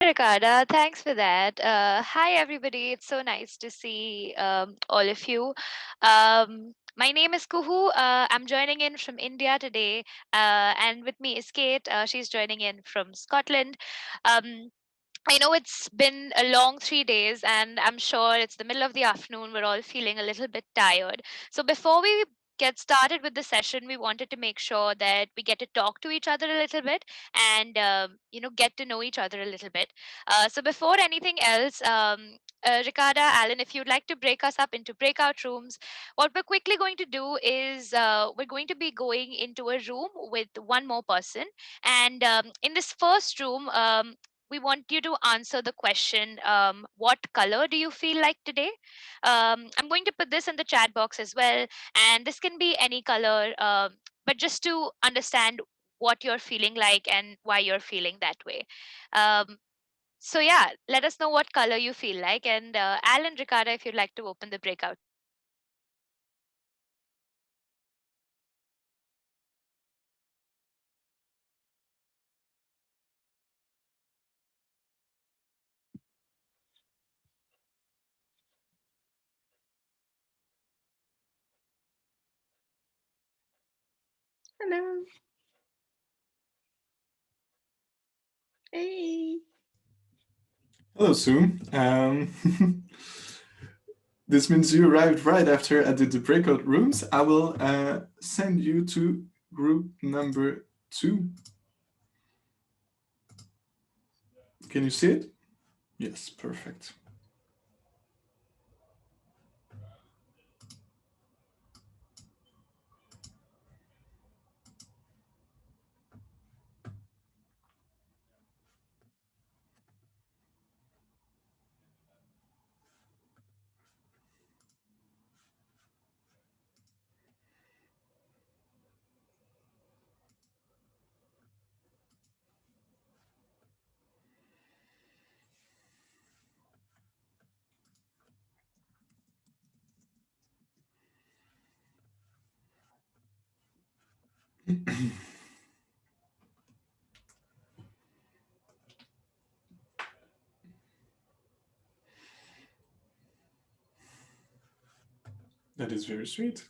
Ricarda. Thanks for that. Hi, everybody. It's so nice to see all of you. My name is Kuhu. I'm joining in from India today. And with me is Kate. She's joining in from Scotland. Um, I know it's been a long 3 days, and I'm sure it's the middle of the afternoon. We're all feeling a little bit tired. So, before we get started with the session, we wanted to make sure that we get to talk to each other a little bit and, get to know each other a little bit. So, before anything else, Ricarda, Alan, if you'd like to break us up into breakout rooms, what we're quickly going to do is we're going to be going into a room with one more person. And in this first room, we want you to answer the question, what color do you feel like today? I'm going to put this in the chat box as well, and this can be any color, but just to understand what you're feeling like and why you're feeling that way. um, so yeah, let us know what color you feel like, and Alan, Ricardo, if you'd like to open the breakout. Hello. Hey. Hello, Sue. This means you arrived right after I did the breakout rooms. I will send you to group number 2. Can you see it? Yes, perfect. That is very sweet.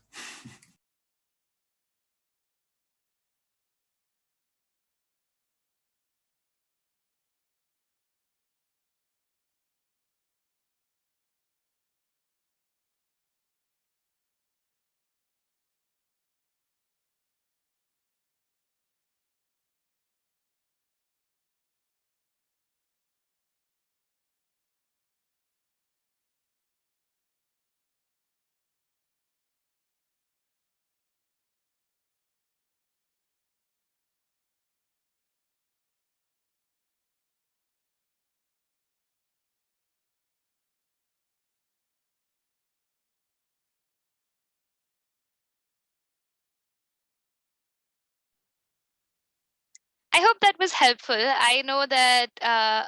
I hope that was helpful. I know that,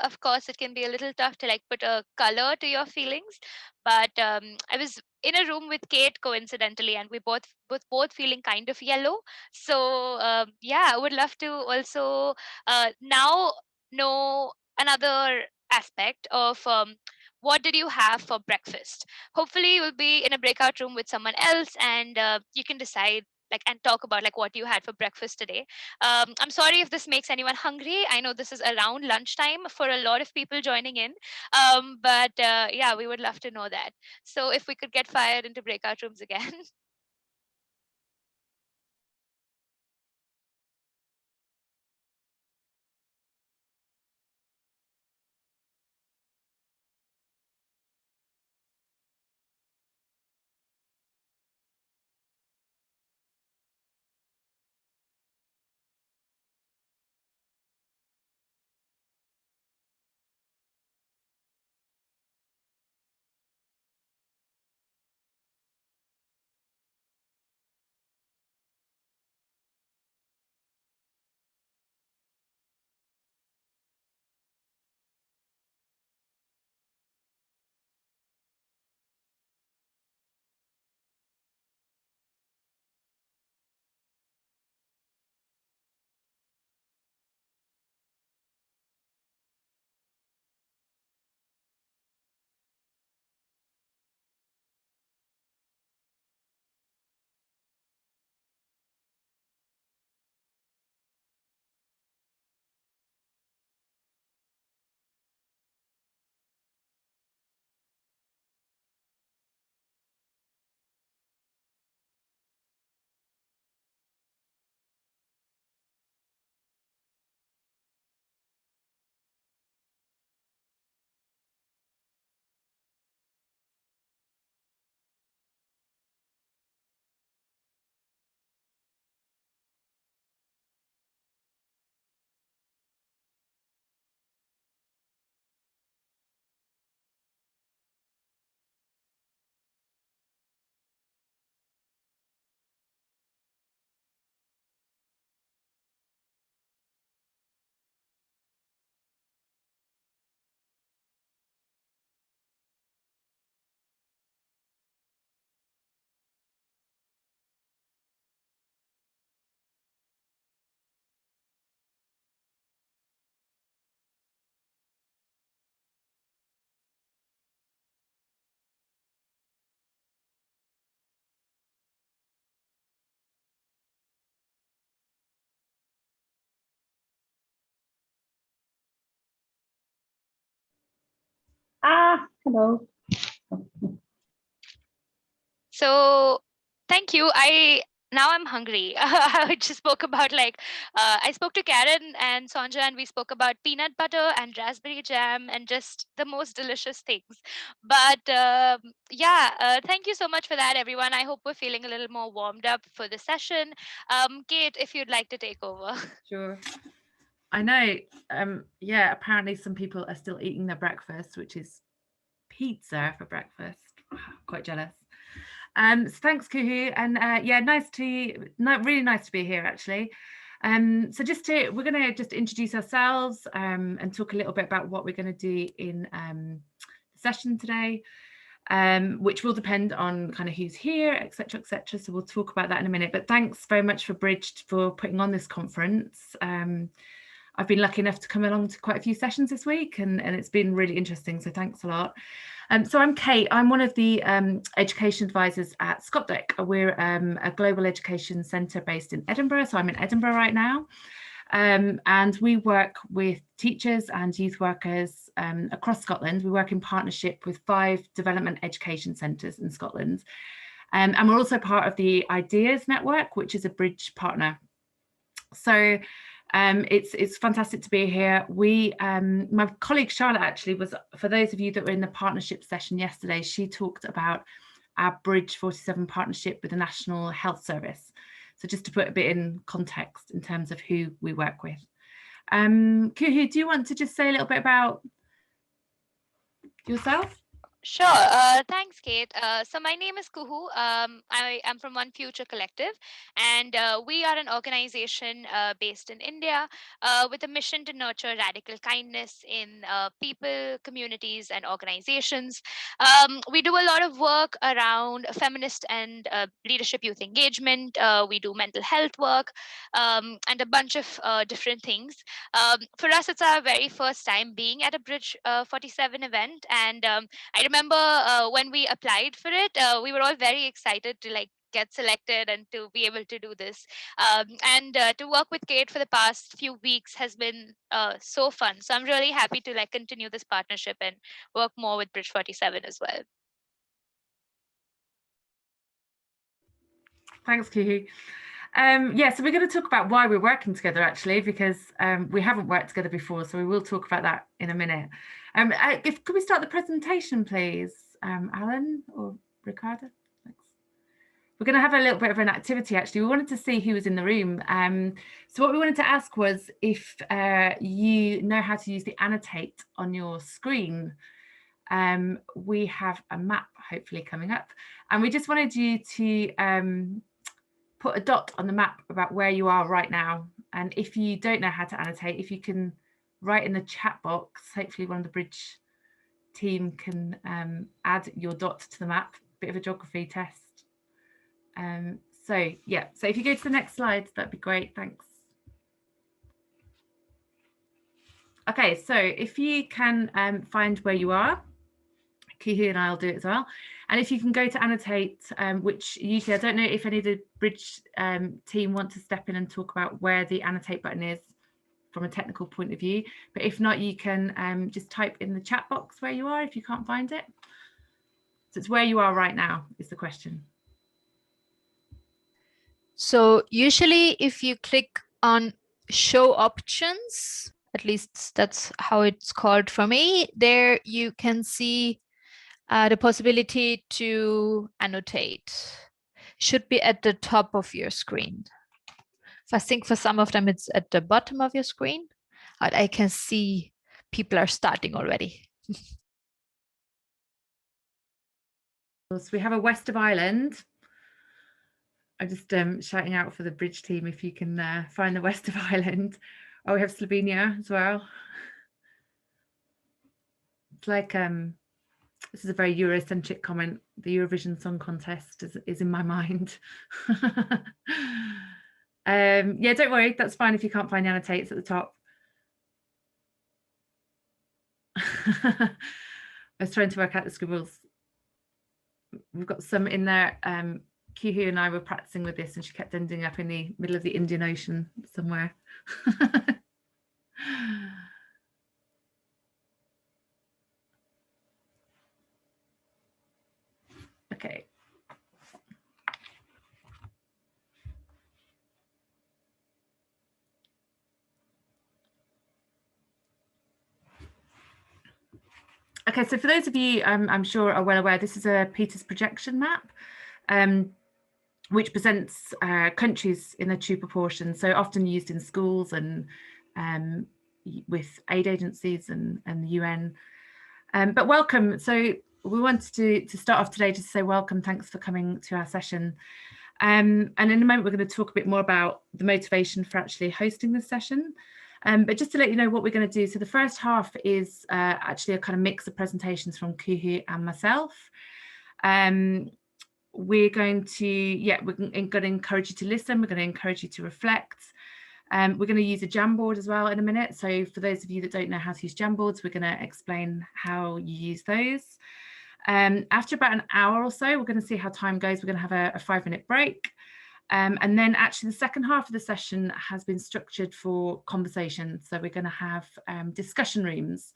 of course, it can be a little tough to like put a color to your feelings, but I was in a room with Kate coincidentally, and we both feeling kind of yellow. So yeah, I would love to also now know another aspect of what did you have for breakfast. Hopefully, you'll be in a breakout room with someone else, and you can decide like and talk about like what you had for breakfast today. I'm sorry if this makes anyone hungry. I know this is around lunchtime for a lot of people joining in. But yeah, we would love to know that. So if we could get fired into breakout rooms again. Hello. So thank you. Now I'm hungry. I just spoke about I spoke to Karen and Sonja, and we spoke about peanut butter and raspberry jam and just the most delicious things. But thank you so much for that, everyone. I hope we're feeling a little more warmed up for the session. Kate, if you'd like to take over. Sure. I know. Yeah, apparently some people are still eating their breakfast, which is pizza for breakfast. Quite jealous. So thanks, Kuhu, and yeah, really nice to be here actually. So we're going to just introduce ourselves and talk a little bit about what we're going to do in the session today, which will depend on kind of who's here, etc., etc. So we'll talk about that in a minute. But thanks very much for Bridge for putting on this conference. I've been lucky enough to come along to quite a few sessions this week, and it's been really interesting. So thanks a lot. So I'm Kate. I'm one of the education advisors at ScotDec. We're a global education centre based in Edinburgh. So I'm in Edinburgh right now. And we work with teachers and youth workers across Scotland. We work in partnership with 5 development education centres in Scotland. And we're also part of the Ideas Network, which is a Bridge partner. So it's fantastic to be here. My colleague Charlotte actually was, for those of you that were in the partnership session yesterday, she talked about our Bridge 47 partnership with the National Health Service. So just to put a bit in context in terms of who we work with. Kuhu, do you want to just say a little bit about yourself? Sure. Thanks, Kate. So my name is Kuhu. I am from One Future Collective, and we are an organization based in India with a mission to nurture radical kindness in people, communities, and organizations. We do a lot of work around feminist and leadership youth engagement. We do mental health work and a bunch of different things. For us, it's our very first time being at a Bridge 47 event, and I remember when we applied for it, we were all very excited to get selected and to be able to do this. And to work with Kate for the past few weeks has been so fun. So I'm really happy to continue this partnership and work more with Bridge 47 as well. Thanks, Kuhu. Yeah, so we're going to talk about why we're working together actually, because we haven't worked together before, so we will talk about that in a minute. Could we start the presentation, please, Alan or Ricardo? Thanks. We're going to have a little bit of an activity actually. We wanted to see who was in the room. So what we wanted to ask was if you know how to use the annotate on your screen. We have a map hopefully coming up, and we just wanted you to put a dot on the map about where you are right now. And if you don't know how to annotate, if you can write in the chat box, hopefully one of the Bridge team can add your dot to the map, bit of a geography test. So yeah, so if you go to the next slide, that'd be great, thanks. Okay, so if you can find where you are, Kuhu and I'll do it as well. And if you can go to annotate, which usually I don't know if any of the Bridge team want to step in and talk about where the annotate button is from a technical point of view, but if not, you can just type in the chat box where you are if you can't find it. So it's where you are right now is the question. So usually if you click on show options, at least that's how it's called for me, there you can see the possibility to annotate. Should be at the top of your screen. I think for some of them it's at the bottom of your screen, but I can see people are starting already. So we have a West of Ireland. I'm just shouting out for the Bridge team if you can find the West of Ireland. Oh, we have Slovenia as well. It's like this is a very Eurocentric comment. The Eurovision Song Contest is in my mind. Yeah, don't worry, that's fine if you can't find the annotates at the top. I was trying to work out the scribbles. We've got some in there. Kuhu and I were practicing with this and she kept ending up in the middle of the Indian Ocean somewhere. Okay. Okay, so for those of you I'm sure are well aware, this is a Peters projection map, which presents countries in their true proportion, so often used in schools and with aid agencies and the UN. But welcome. So we wanted to start off today just to say welcome, thanks for coming to our session. And in a moment, we're going to talk a bit more about the motivation for actually hosting this session. But just to let you know what we're going to do. So the first half is actually a kind of mix of presentations from Kuhu and myself. We're going to, we're going to encourage you to listen. We're going to encourage you to reflect. We're going to use a Jamboard as well in a minute. So for those of you that don't know how to use Jamboards, we're going to explain how you use those. After about an hour or so, we're going to see how time goes. We're going to have a 5-minute break. And then actually the second half of the session has been structured for conversation. So we're going to have discussion rooms.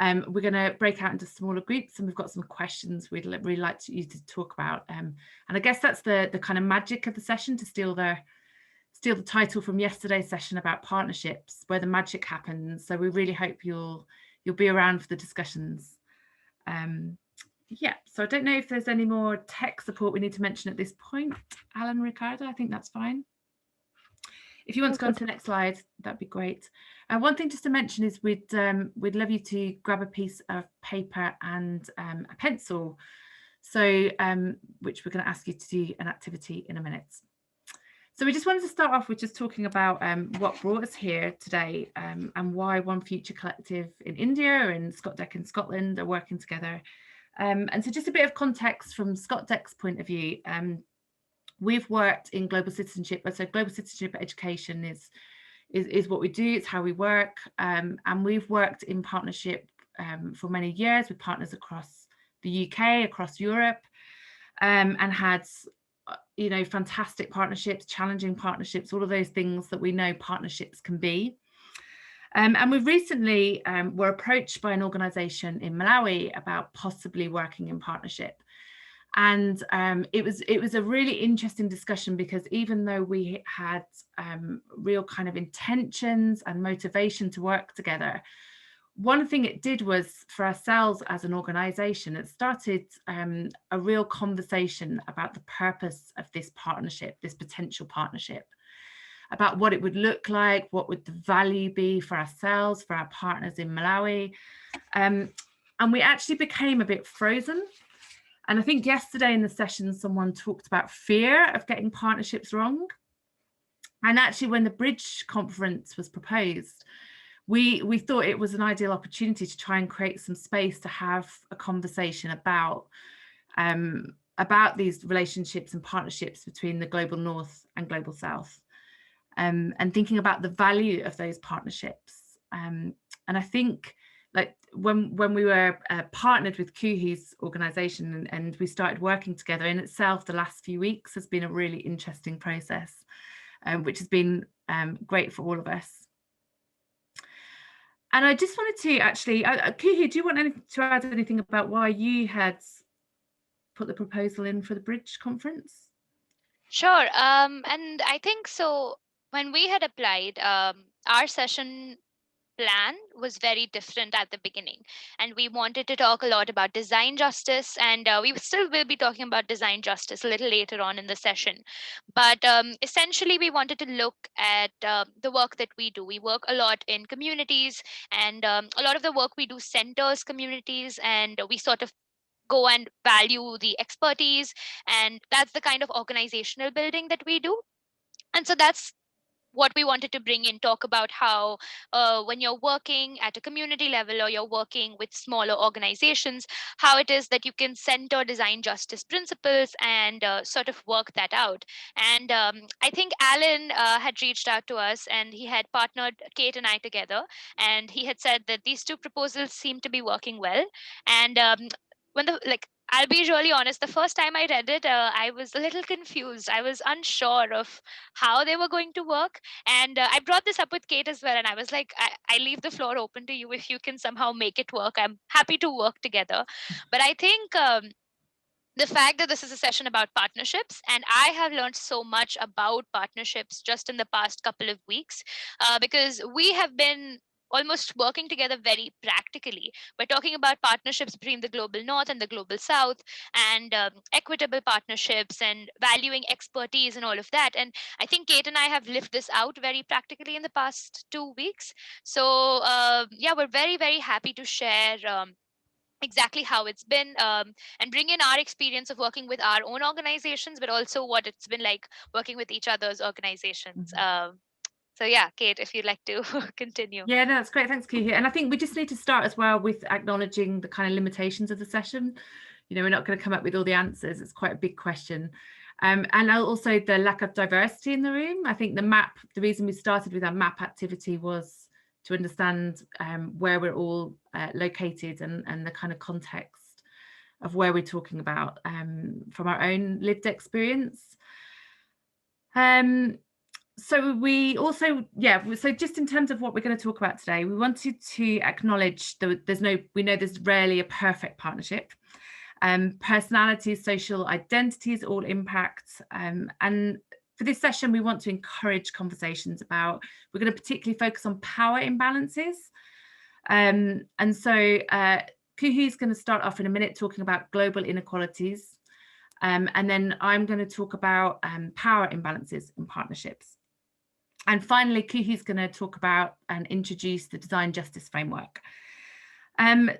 We're going to break out into smaller groups, and we've got some questions we'd really like you to talk about. And I guess that's the kind of magic of the session, to steal the title from yesterday's session about partnerships, where the magic happens. So we really hope you'll be around for the discussions. Yeah, so I don't know if there's any more tech support we need to mention at this point. Alan, Ricardo, I think that's fine. If you want to go on to the next slide, that'd be great. One thing just to mention is we'd love you to grab a piece of paper and a pencil, so which we're going to ask you to do an activity in a minute. So we just wanted to start off with just talking about what brought us here today, and why One Future Collective in India and ScotDec in Scotland are working together. And so just a bit of context from ScotDec's point of view. We've worked in global citizenship, so global citizenship education is what we do, it's how we work, and we've worked in partnership for many years with partners across the UK, across Europe, and had fantastic partnerships, challenging partnerships, all of those things that we know partnerships can be. And we recently were approached by an organisation in Malawi about possibly working in partnership. And it was a really interesting discussion, because even though we had real kind of intentions and motivation to work together, one thing it did was, for ourselves as an organisation, it started a real conversation about the purpose of this partnership, this potential partnership, about what it would look like, what would the value be for ourselves, for our partners in Malawi. And we actually became a bit frozen. And I think yesterday in the session, someone talked about fear of getting partnerships wrong. And actually, when the Bridge conference was proposed, we thought it was an ideal opportunity to try and create some space to have a conversation about these relationships and partnerships between the global North and global South, and thinking about the value of those partnerships. And I think, like, when we were partnered with Kuhu's organisation and we started working together, in itself, the last few weeks has been a really interesting process, which has been great for all of us. And I just wanted to actually, Kuhu, do you want to add anything about why you had put the proposal in for the Bridge conference? Sure. And I think so. When we had applied, our session plan was very different at the beginning, and we wanted to talk a lot about design justice, and we still will be talking about design justice a little later on in the session. But essentially, we wanted to look at the work that we do. We work a lot in communities, and a lot of the work we do centers communities, and we sort of go and value the expertise, and that's the kind of organizational building that we do. And so that's what we wanted to bring in, talk about how when you're working at a community level, or you're working with smaller organizations, how it is that you can center design justice principles and sort of work that out. And I think Alan had reached out to us, and he had partnered Kate and I together, and he had said that these two proposals seem to be working well. And when the like I'll be really honest, the first time I read it, I was a little confused. I was unsure of how they were going to work. And I brought this up with Kate as well. And I was like, I leave the floor open to you. If you can somehow make it work, I'm happy to work together. But I think the fact that this is a session about partnerships, and I have learned so much about partnerships just in the past couple of weeks, because we have been almost working together very practically. We're talking about partnerships between the global north and the global south, and equitable partnerships, and valuing expertise and all of that. And I think Kate and I have lived this out very practically in the past 2 weeks. So yeah, we're very, very happy to share exactly how it's been, and bring in our experience of working with our own organizations, but also what it's been like working with each other's organizations. So yeah, Kate, if you'd like to continue. Yeah, no, that's great. Thanks, Kuhu. And I think we just need to start as well with acknowledging the kind of limitations of the session. You know, we're not going to come up with all the answers. It's quite a big question. And also the lack of diversity in the room. I think the reason we started with our map activity was to understand where we're all located, and the kind of context of where we're talking about from our own lived experience. So we also, so just in terms of what we're going to talk about today, we wanted to acknowledge that we know there's rarely a perfect partnership. Personalities, social identities all impact. And for this session, we want to encourage conversations about, we're going to particularly focus on power imbalances. And so Kuhu's going to start off in a minute talking about global inequalities. And then I'm going to talk about power imbalances in partnerships. And finally, Kuhu's going to talk about and introduce the design justice framework.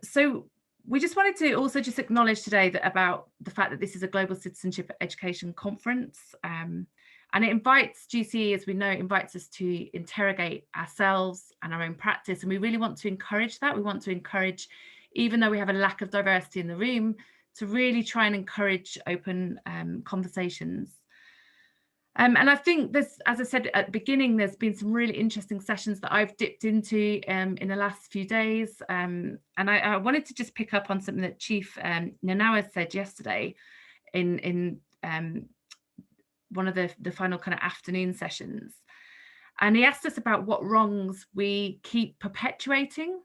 So we just wanted to also just acknowledge today about the fact that this is a global citizenship education conference. And it invites, GCE, as we know, invites us to interrogate ourselves and our own practice. And we really want to encourage that. We want to encourage, even though we have a lack of diversity in the room, to really try and encourage open conversations. And I think there's, as I said at the beginning, there's been some really interesting sessions that I've dipped into in the last few days. And I wanted to just pick up on something that Chief Nanawa said yesterday in one of the final kind of afternoon sessions. And he asked us about what wrongs we keep perpetuating.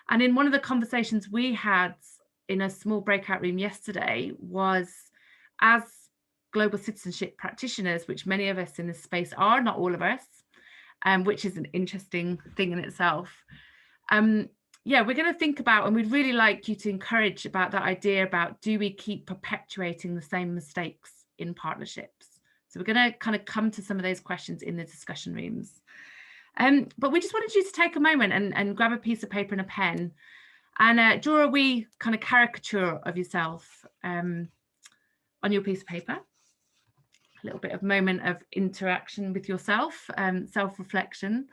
And in one of the conversations we had in a small breakout room yesterday was, as global citizenship practitioners, which many of us in this space are, not all of us, which is an interesting thing in itself. Yeah, we're going to think about, and we'd really like you to encourage about that idea about, do we keep perpetuating the same mistakes in partnerships? So we're going to kind of come to some of those questions in the discussion rooms. But we just wanted you to take a moment and grab a piece of paper and a pen and draw a wee kind of caricature of yourself on your piece of paper. A little bit of moment of interaction with yourself, self-reflection.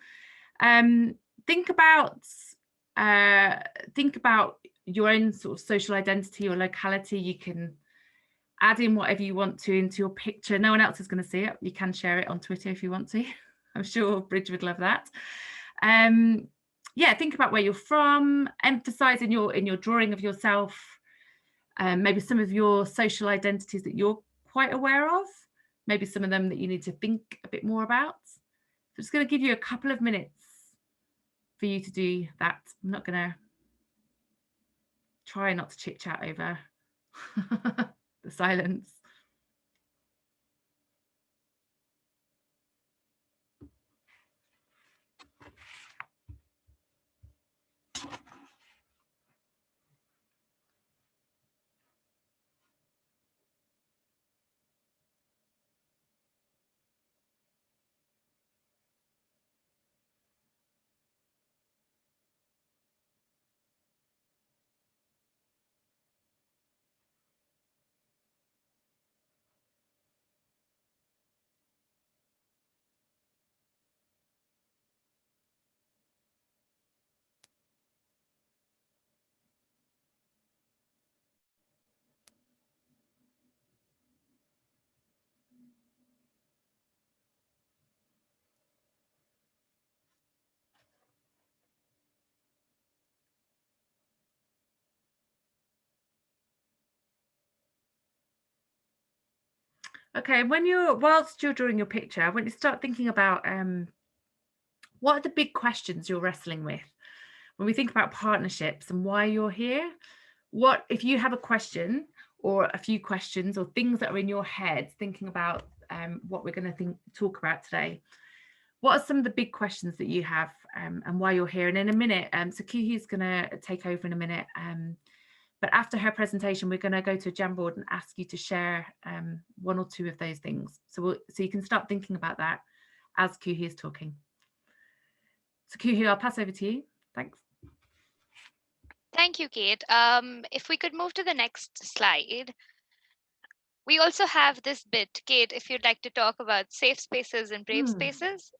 Think about your own sort of social identity or locality. You can add in whatever you want to into your picture. No one else is going to see it. You can share it on Twitter if you want to. I'm sure Bridge would love that. Yeah, think about where you're from. Emphasize in your drawing of yourself maybe some of your social identities that you're quite aware of, maybe some of them that you need to think a bit more about. So I'm just going to give you a couple of minutes for you to do that. I'm not going to try not to chit chat over the silence. Okay, whilst you're drawing your picture, I want you to start thinking about what are the big questions you're wrestling with when we think about partnerships and why you're here. What if you have a question, or a few questions or things that are in your head thinking about what we're going to talk about today. What are some of the big questions that you have and why you're here? And in a minute, so Kuhi's going to take over in a minute. But after her presentation, we're going to go to a Jamboard and ask you to share one or two of those things. So you can start thinking about that as Kuhi is talking. So Kuhi, I'll pass over to you. Thanks. Thank you, Kate. If we could move to the next slide. We also have this bit, Kate, if you'd like to talk about safe spaces and brave spaces.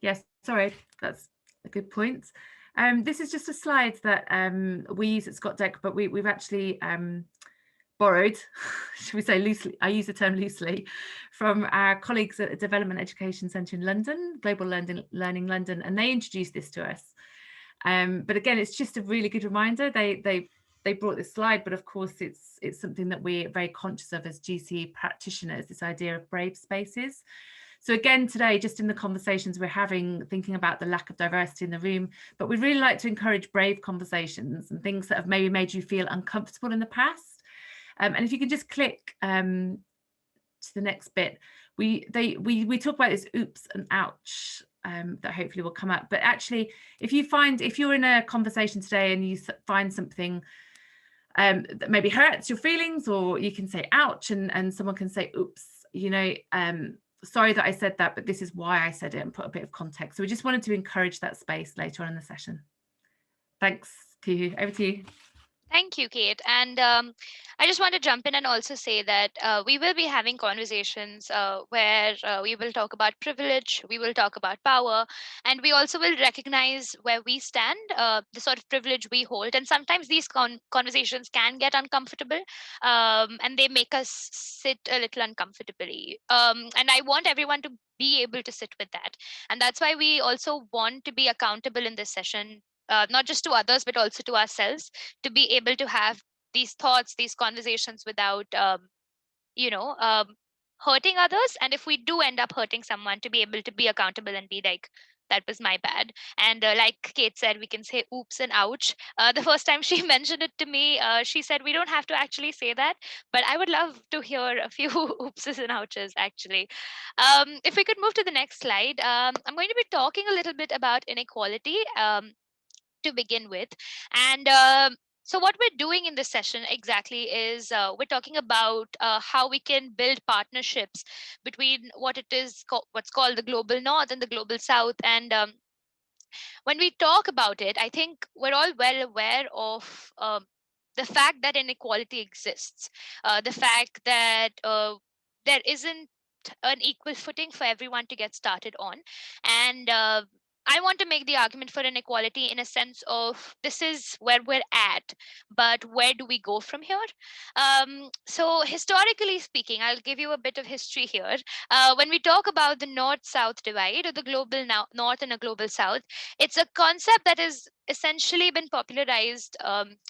Yes, sorry, that's a good point. This is just a slide that we use at Scott Deck, but we've actually borrowed, should we say loosely, I use the term loosely, from our colleagues at the Development Education Centre in London, Global Learning London, and they introduced this to us. But again, it's just a really good reminder. They brought this slide, but of course it's something that we're very conscious of as GCE practitioners, this idea of brave spaces. So again, today, just in the conversations we're having, thinking about the lack of diversity in the room, but we'd really like to encourage brave conversations and things that have maybe made you feel uncomfortable in the past. And if you can just click to the next bit, we talk about this oops and ouch that hopefully will come up. But actually, if you're in a conversation today and you find something that maybe hurts your feelings, or you can say ouch and someone can say oops, you know, sorry that I said that, but this is why I said it, and put a bit of context. So we just wanted to encourage that space later on in the session. Thanks, Kuhu. Over to you. Thank you, Kate. And I just want to jump in and also say that we will be having conversations where we will talk about privilege, we will talk about power, and we also will recognize where we stand, the sort of privilege we hold. And sometimes these conversations can get uncomfortable, and they make us sit a little uncomfortably. And I want everyone to be able to sit with that. And that's why we also want to be accountable in this session, not just to others, but also to ourselves, to be able to have these thoughts, these conversations without, hurting others. And if we do end up hurting someone, to be able to be accountable and be like, that was my bad. And like Kate said, we can say oops and ouch. The first time she mentioned it to me, she said we don't have to actually say that, but I would love to hear a few oopses and ouches actually. If we could move to the next slide, I'm going to be talking a little bit about inequality. To begin with. And so what we're doing in this session exactly is we're talking about how we can build partnerships between what's called the global north and the global south. And when we talk about it, I think we're all well aware of the fact that inequality exists, the fact that there isn't an equal footing for everyone to get started on. And I want to make the argument for inequality in a sense of this is where we're at, but where do we go from here? So, historically speaking, I'll give you a bit of history here. When we talk about the north south divide, or the global north and a global south, it's a concept that has essentially been popularized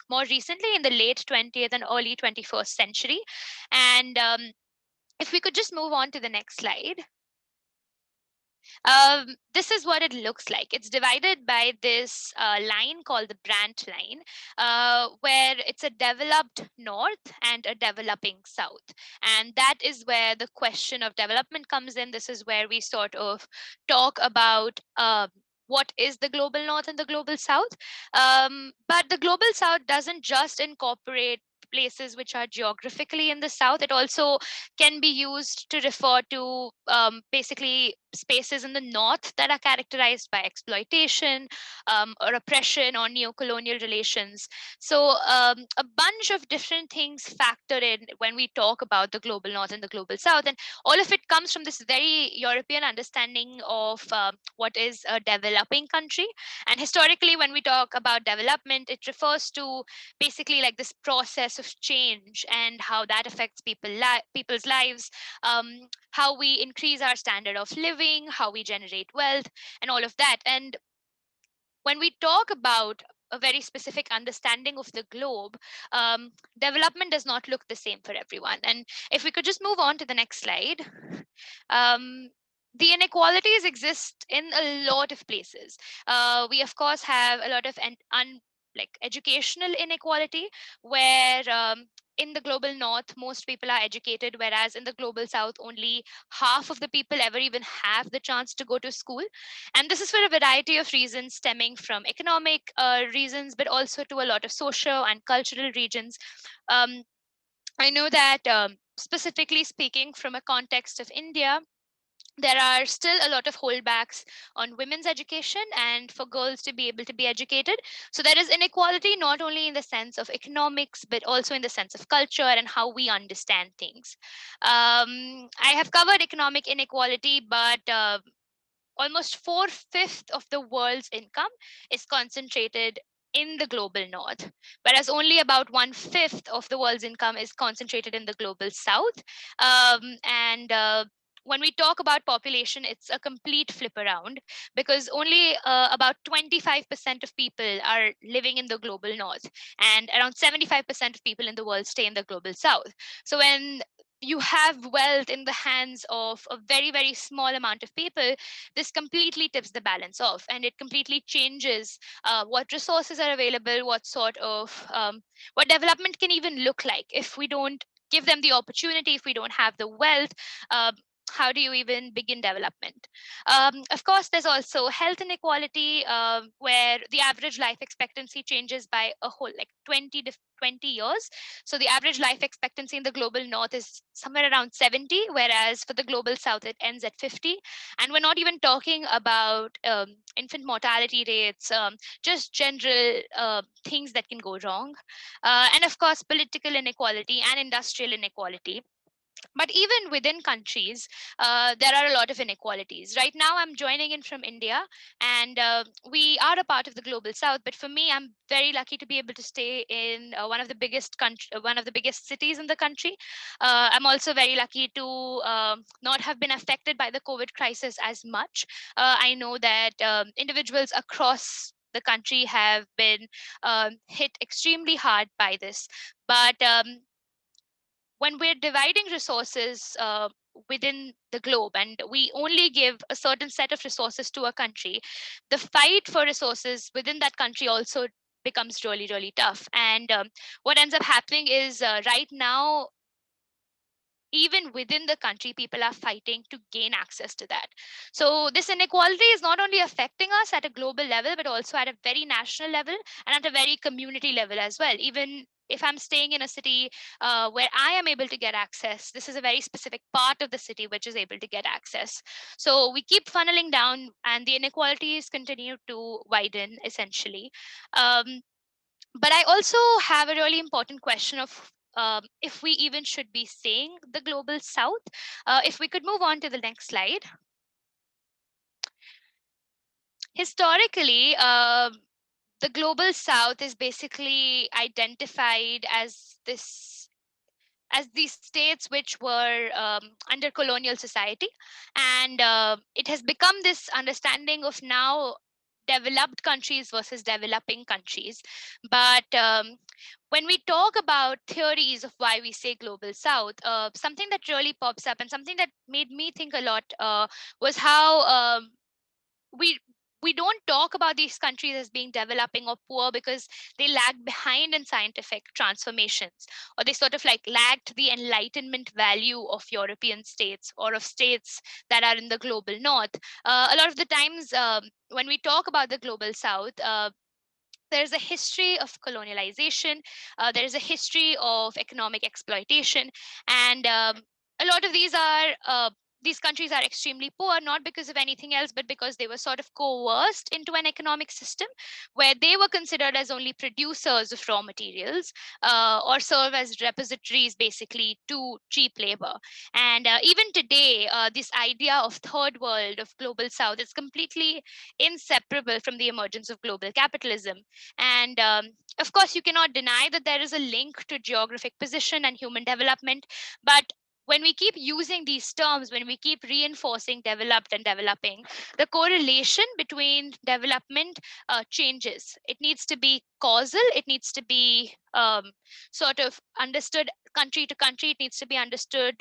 more recently in the late 20th and early 21st century. And if we could just move on to the next slide. This is what it looks like. It's divided by this line called the Brandt line, where it's a developed north and a developing south. And that is where the question of development comes in. This is where we sort of talk about what is the global north and the global south. But the global south doesn't just incorporate places which are geographically in the south. It also can be used to refer to basically spaces in the north that are characterized by exploitation or oppression or neo-colonial relations. So a bunch of different things factor in when we talk about the global north and the global south, and all of it comes from this very European understanding of what is a developing country. And historically, when we talk about development, it refers to basically like this process of change and how that affects people's lives, how we increase our standard of living, how we generate wealth, and all of that. And when we talk about a very specific understanding of the globe, development does not look the same for everyone. And if we could just move on to the next slide. The inequalities exist in a lot of places. We, of course, have a lot of like educational inequality, where in the global north, most people are educated, whereas in the global south, only half of the people ever even have the chance to go to school. And this is for a variety of reasons, stemming from economic reasons, but also to a lot of social and cultural regions. Um, I know that specifically speaking from a context of India, there are still a lot of holdbacks on women's education and for girls to be able to be educated. So there is inequality not only in the sense of economics, but also in the sense of culture and how we understand things. I have covered economic inequality, but almost 4/5 of the world's income is concentrated in the global north, whereas only about 1/5 of the world's income is concentrated in the global south. And When we talk about population, it's a complete flip around, because only about 25% of people are living in the global north, and around 75% of people in the world stay in the global south. So when you have wealth in the hands of a very, very small amount of people, this completely tips the balance off, and it completely changes what resources are available, what development can even look like if we don't give them the opportunity, if we don't have the wealth. How do you even begin development? Of course, there's also health inequality, where the average life expectancy changes by a whole like 20 years. So the average life expectancy in the global north is somewhere around 70, whereas for the global south, it ends at 50. And we're not even talking about infant mortality rates, just general things that can go wrong. And of course, political inequality and industrial inequality. But even within countries, there are a lot of inequalities. Right now, I'm joining in from India, and we are a part of the global south. But for me, I'm very lucky to be able to stay in one of the biggest cities in the country. I'm also very lucky to not have been affected by the COVID crisis as much. I know that individuals across the country have been hit extremely hard by this, but when we're dividing resources within the globe, and we only give a certain set of resources to a country, the fight for resources within that country also becomes really, really tough. And what ends up happening is, right now, even within the country, people are fighting to gain access to that. So this inequality is not only affecting us at a global level, but also at a very national level and at a very community level as well. Even if I'm staying in a city where I am able to get access, this is a very specific part of the city which is able to get access. So we keep funneling down, and the inequalities continue to widen essentially. Um, but I also have a really important question of, if we even should be saying the global south. If we could move on to the next slide. Historically, the global south is basically identified as these states which were under colonial society, and it has become this understanding of now developed countries versus developing countries. But when we talk about theories of why we say global south, something that really pops up and something that made me think a lot was how we we don't talk about these countries as being developing or poor because they lag behind in scientific transformations, or they sort of like lacked the enlightenment value of European states or of states that are in the global north. A lot of the times, when we talk about the global south, there's a history of colonialization, there is a history of economic exploitation, and a lot of these countries are extremely poor, not because of anything else, but because they were sort of coerced into an economic system where they were considered as only producers of raw materials, or serve as repositories basically to cheap labor. And even today, this idea of third world, of global south, is completely inseparable from the emergence of global capitalism. And of course, you cannot deny that there is a link to geographic position and human development. But when we keep using these terms, when we keep reinforcing developed and developing, the correlation between development changes. It needs to be causal, it needs to be sort of understood country to country, it needs to be understood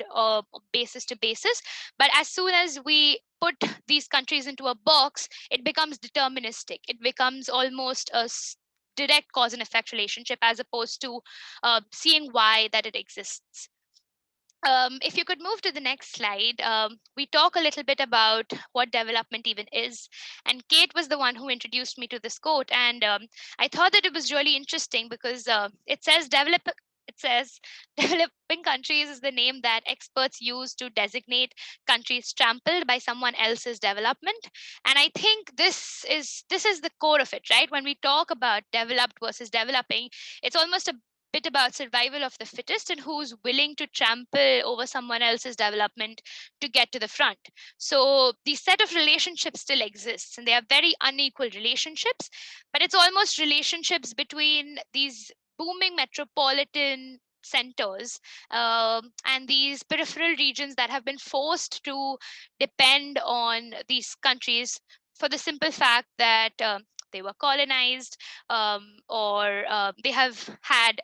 basis to basis. But as soon as we put these countries into a box, it becomes deterministic. It becomes almost direct cause and effect relationship as opposed to seeing why that it exists. If you could move to the next slide, we talk a little bit about what development even is. And Kate was the one who introduced me to this quote, and I thought that it was really interesting because it says develop. It says developing countries is the name that experts use to designate countries trampled by someone else's development. And I think this is the core of it, right? When we talk about developed versus developing, it's almost a bit about survival of the fittest and who's willing to trample over someone else's development to get to the front. So these set of relationships still exists, and they are very unequal relationships, but it's almost relationships between these booming metropolitan centers and these peripheral regions that have been forced to depend on these countries for the simple fact that they were colonized, or they have had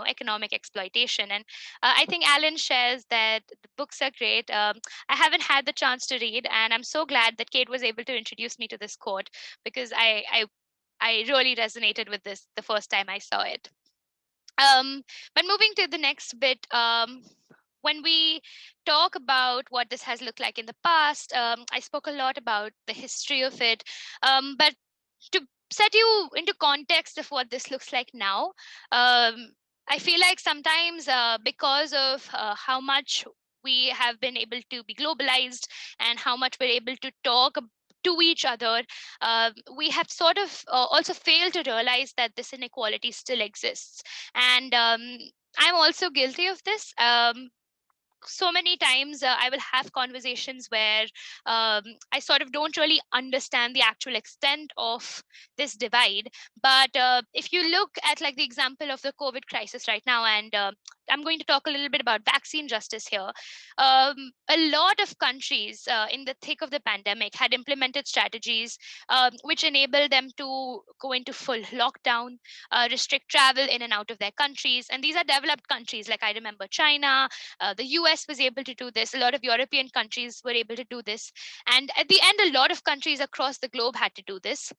economic exploitation. And I think Alan shares that the books are great. I haven't had the chance to read, and I'm so glad that Kate was able to introduce me to this quote, because I really resonated with this the first time I saw it. But moving to the next bit, when we talk about what this has looked like in the past, I spoke a lot about the history of it, but to set you into context of what this looks like now, I feel like sometimes because of how much we have been able to be globalized and how much we're able to talk to each other, we have sort of also failed to realize that this inequality still exists. And I'm also guilty of this. So many times I will have conversations where I sort of don't really understand the actual extent of this divide. But if you look at like the example of the COVID crisis right now, and I'm going to talk a little bit about vaccine justice here. A lot of countries in the thick of the pandemic had implemented strategies which enabled them to go into full lockdown, restrict travel in and out of their countries. And these are developed countries, like I remember China, the US was able to do this. A lot of European countries were able to do this. And at the end, a lot of countries across the globe had to do this.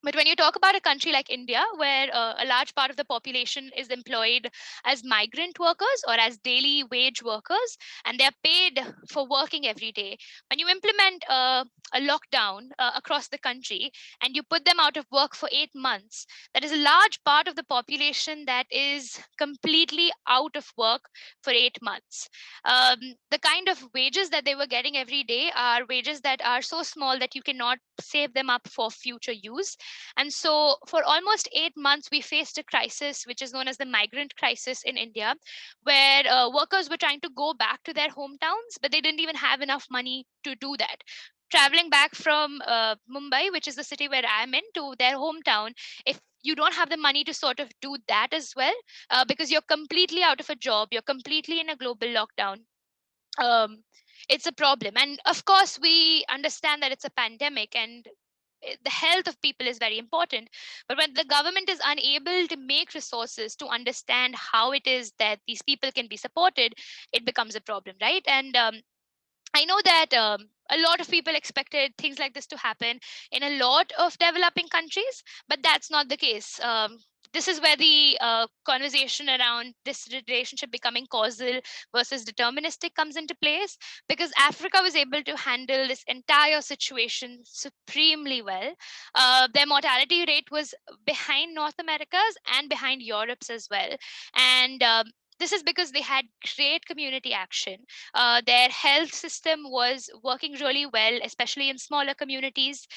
But when you talk about a country like India, where a large part of the population is employed as migrant workers or as daily wage workers, and they're paid for working every day, when you implement a lockdown across the country and you put them out of work for 8 months, that is a large part of the population that is completely out of work for 8 months. The kind of wages that they were getting every day are wages that are so small that you cannot save them up for future use. And so, for almost 8 months, we faced a crisis which is known as the migrant crisis in India, where workers were trying to go back to their hometowns, but they didn't even have enough money to do that. Traveling back from Mumbai, which is the city where I'm in, to their hometown, if you don't have the money to sort of do that as well, because you're completely out of a job, you're completely in a global lockdown, um, it's a problem. And of course, we understand that it's a pandemic, and the health of people is very important. But when the government is unable to make resources to understand how it is that these people can be supported, it becomes a problem, right? And I know that a lot of people expected things like this to happen in a lot of developing countries, but that's not the case. This is where the conversation around this relationship becoming causal versus deterministic comes into place, because Africa was able to handle this entire situation supremely well. Their mortality rate was behind North America's and behind Europe's as well. And this is because they had great community action. Their health system was working really well, especially in smaller communities.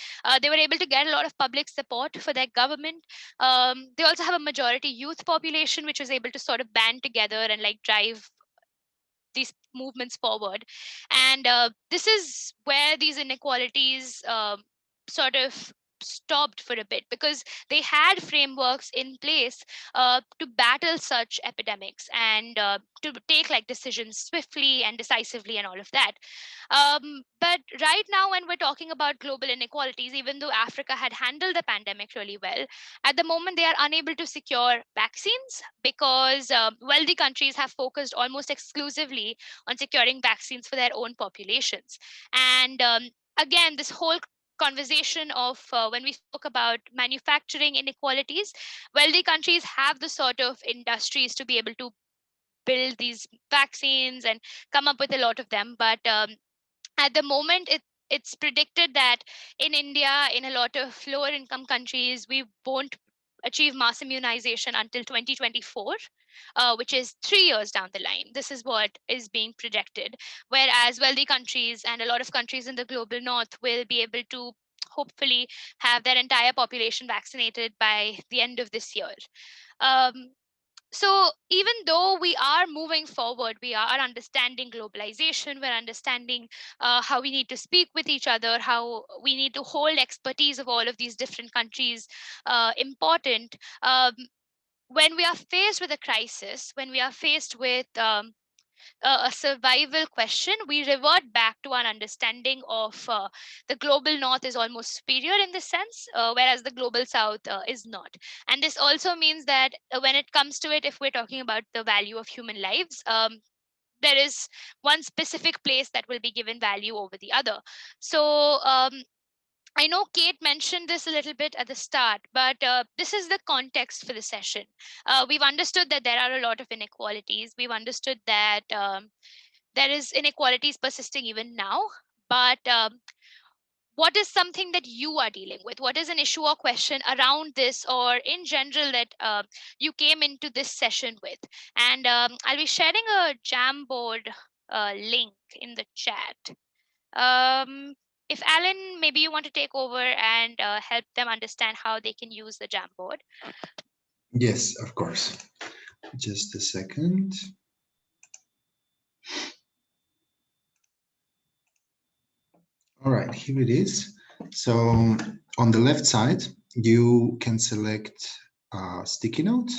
They were able to get a lot of public support for their government. They also have a majority youth population, which was able to sort of band together and like drive these movements forward. And this is where these inequalities sort of stopped for a bit, because they had frameworks in place to battle such epidemics and to take like decisions swiftly and decisively and all of that. But right now, when we're talking about global inequalities, even though Africa had handled the pandemic really well, at the moment they are unable to secure vaccines because wealthy countries have focused almost exclusively on securing vaccines for their own populations. And again, this whole conversation of when we spoke about manufacturing inequalities, wealthy countries have the sort of industries to be able to build these vaccines and come up with a lot of them. But at the moment, it's predicted that in India, in a lot of lower income countries, we won't achieve mass immunization until 2024, which is 3 years down the line. This is what is being projected. Whereas wealthy countries and a lot of countries in the global north will be able to hopefully have their entire population vaccinated by the end of this year. Um, so even though we are moving forward, we are understanding globalization, we're understanding how we need to speak with each other, how we need to hold expertise of all of these different countries important. When we are faced with a crisis, when we are faced with a survival question, we revert back to our understanding of the global north is almost superior in this sense, whereas the global south is not. And this also means that when it comes to it, if we're talking about the value of human lives, there is one specific place that will be given value over the other. So I know Kate mentioned this a little bit at the start, but this is the context for the session. We've understood that there are a lot of inequalities. We've understood that there is inequalities persisting even now. But what is something that you are dealing with? What is an issue or question around this, or in general, that you came into this session with? And I'll be sharing a Jamboard link in the chat. Um, if Alan, maybe you want to take over and help them understand how they can use the Jamboard. Yes, of course. Just a second. All right, here it is. So on the left side, you can select a sticky note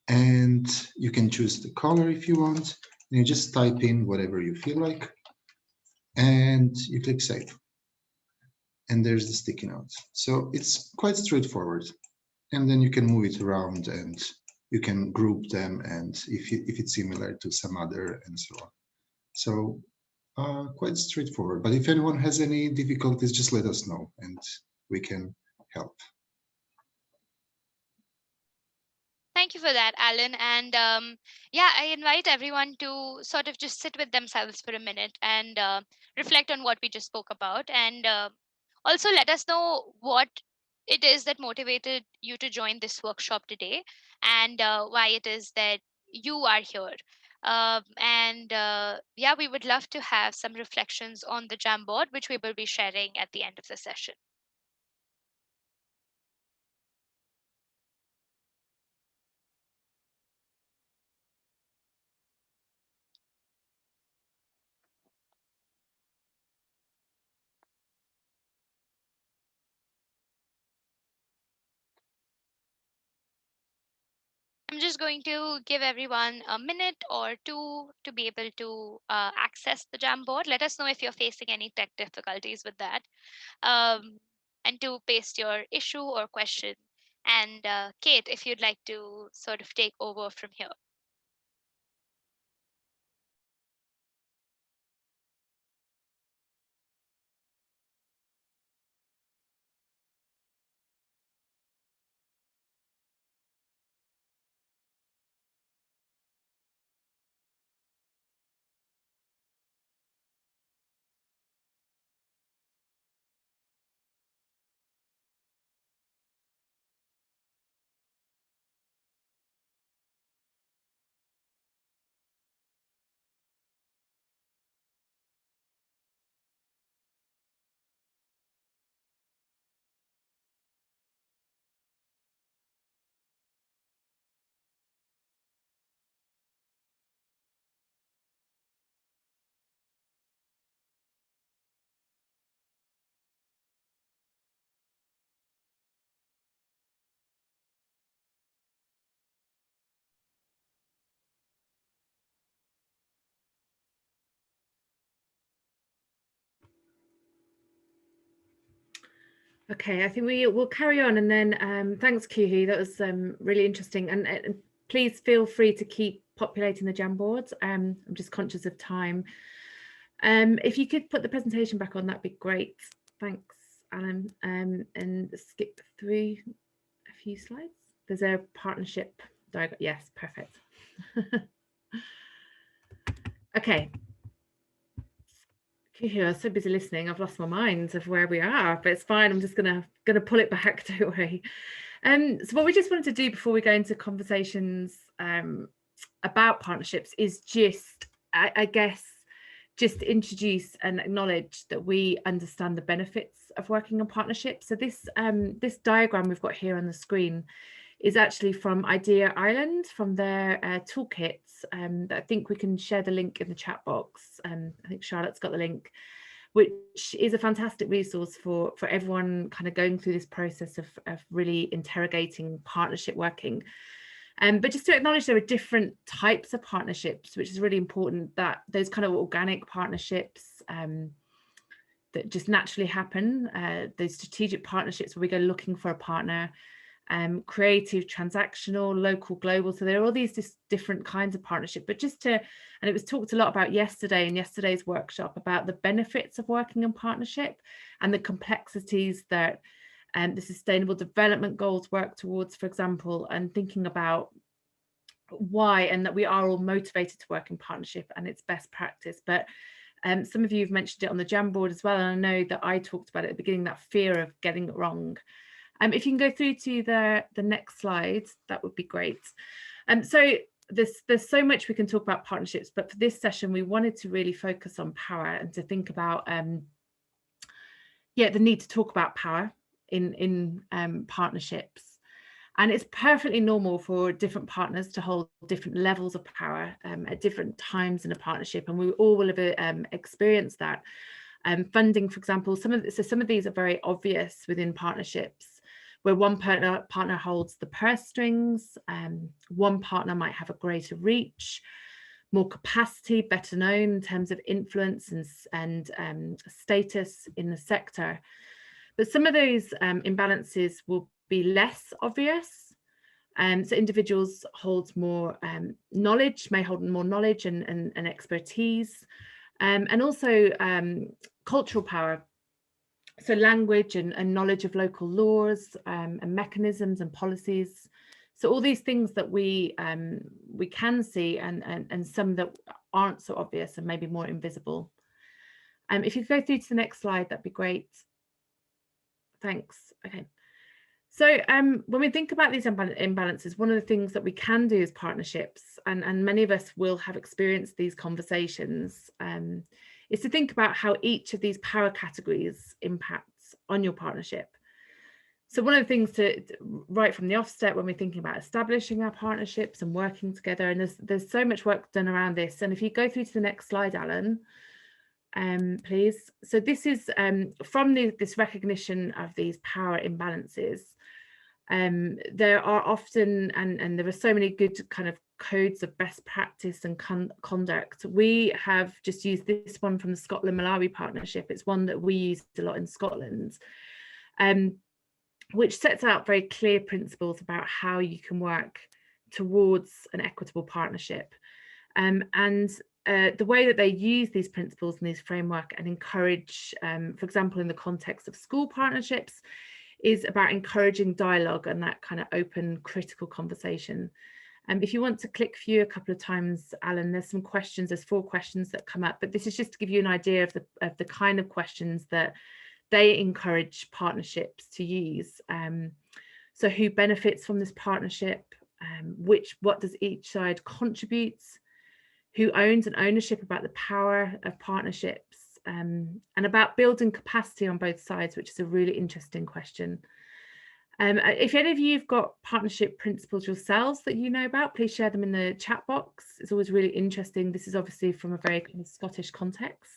and you can choose the color if you want. And you just type in whatever you feel like and you click save. And there's the sticky note. So it's quite straightforward. And then you can move it around and you can group them, and if it's similar to some other and so on. So quite straightforward. But if anyone has any difficulties, just let us know and we can help. Thank you for that, Alan. And yeah, I invite everyone to sort of just sit with themselves for a minute and reflect on what we just spoke about. And also let us know what it is that motivated you to join this workshop today, and why it is that you are here. And yeah, we would love to have some reflections on the Jamboard, which we will be sharing at the end of the session. I'm just going to give everyone a minute or two to be able to access the Jamboard. Let us know if you're facing any tech difficulties with that, and to paste your issue or question. And Kate, if you'd like to sort of take over from here. Okay, I think we will carry on, and then thanks, Kuhu. That was really interesting, and please feel free to keep populating the Jamboards. I'm just conscious of time. If you could put the presentation back on, that'd be great. Thanks. Alan, and skip through a few slides. There's a partnership diagram. Yes, perfect. Okay. I was so busy listening, I've lost my mind of where we are, but it's fine. I'm just gonna pull it back, don't worry. So what we just wanted to do before we go into conversations about partnerships is just, I guess, just introduce and acknowledge that we understand the benefits of working on partnerships. So this this diagram we've got here on the screen is actually from Idea Ireland, from their toolkits. I think we can share the link in the chat box. I think Charlotte's got the link, which is a fantastic resource for everyone kind of going through this process of really interrogating partnership working. But just to acknowledge there are different types of partnerships, which is really important, that those kind of organic partnerships that just naturally happen, those strategic partnerships where we go looking for a partner, creative, transactional, local, global. So there are all these different kinds of partnership, but just to, and it was talked a lot about yesterday in yesterday's workshop about the benefits of working in partnership and the complexities that the Sustainable Development Goals work towards, for example, and thinking about why, and that we are all motivated to work in partnership and it's best practice. But some of you have mentioned it on the Jamboard as well, and I know that I talked about it at the beginning, that fear of getting it wrong. If you can go through to the next slide, that would be great. So there's so much we can talk about partnerships, but for this session, we wanted to really focus on power and to think about the need to talk about power in partnerships. And it's perfectly normal for different partners to hold different levels of power at different times in a partnership, and we all will have experienced that. Funding, for example, some of these are very obvious within partnerships, where one partner holds the purse strings, one partner might have a greater reach, more capacity, better known in terms of influence and status in the sector. But some of those imbalances will be less obvious. So individuals hold more knowledge, may hold more knowledge and expertise, and also cultural power. So language and knowledge of local laws and mechanisms and policies. So all these things that we can see and some that aren't so obvious and maybe more invisible. If you go through to the next slide, that'd be great. Thanks. Okay. So when we think about these imbalances, one of the things that we can do as partnerships, and many of us will have experienced these conversations, is to think about how each of these power categories impacts on your partnership. So one of the things to right from the offset when we're thinking about establishing our partnerships and working together, and there's so much work done around this. And if you go through to the next slide, Alan, please. So this is from this recognition of these power imbalances. There are often, and there are so many good kind of codes of best practice and conduct. We have just used this one from the Scotland-Malawi partnership. It's one that we used a lot in Scotland, which sets out very clear principles about how you can work towards an equitable partnership. And the way that they use these principles and these framework and encourage, for example, in the context of school partnerships, is about encouraging dialogue and that kind of open, critical conversation. If you want to click view a couple of times, Alan, there's some questions, there's 4 questions that come up, but this is just to give you an idea of the kind of questions that they encourage partnerships to use. So who benefits from this partnership? What does each side contribute? Who owns and ownership about the power of partnerships? And about building capacity on both sides, which is a really interesting question. If any of you have got partnership principles yourselves that you know about, please share them in the chat box. It's always really interesting. This is obviously from a very kind of Scottish context.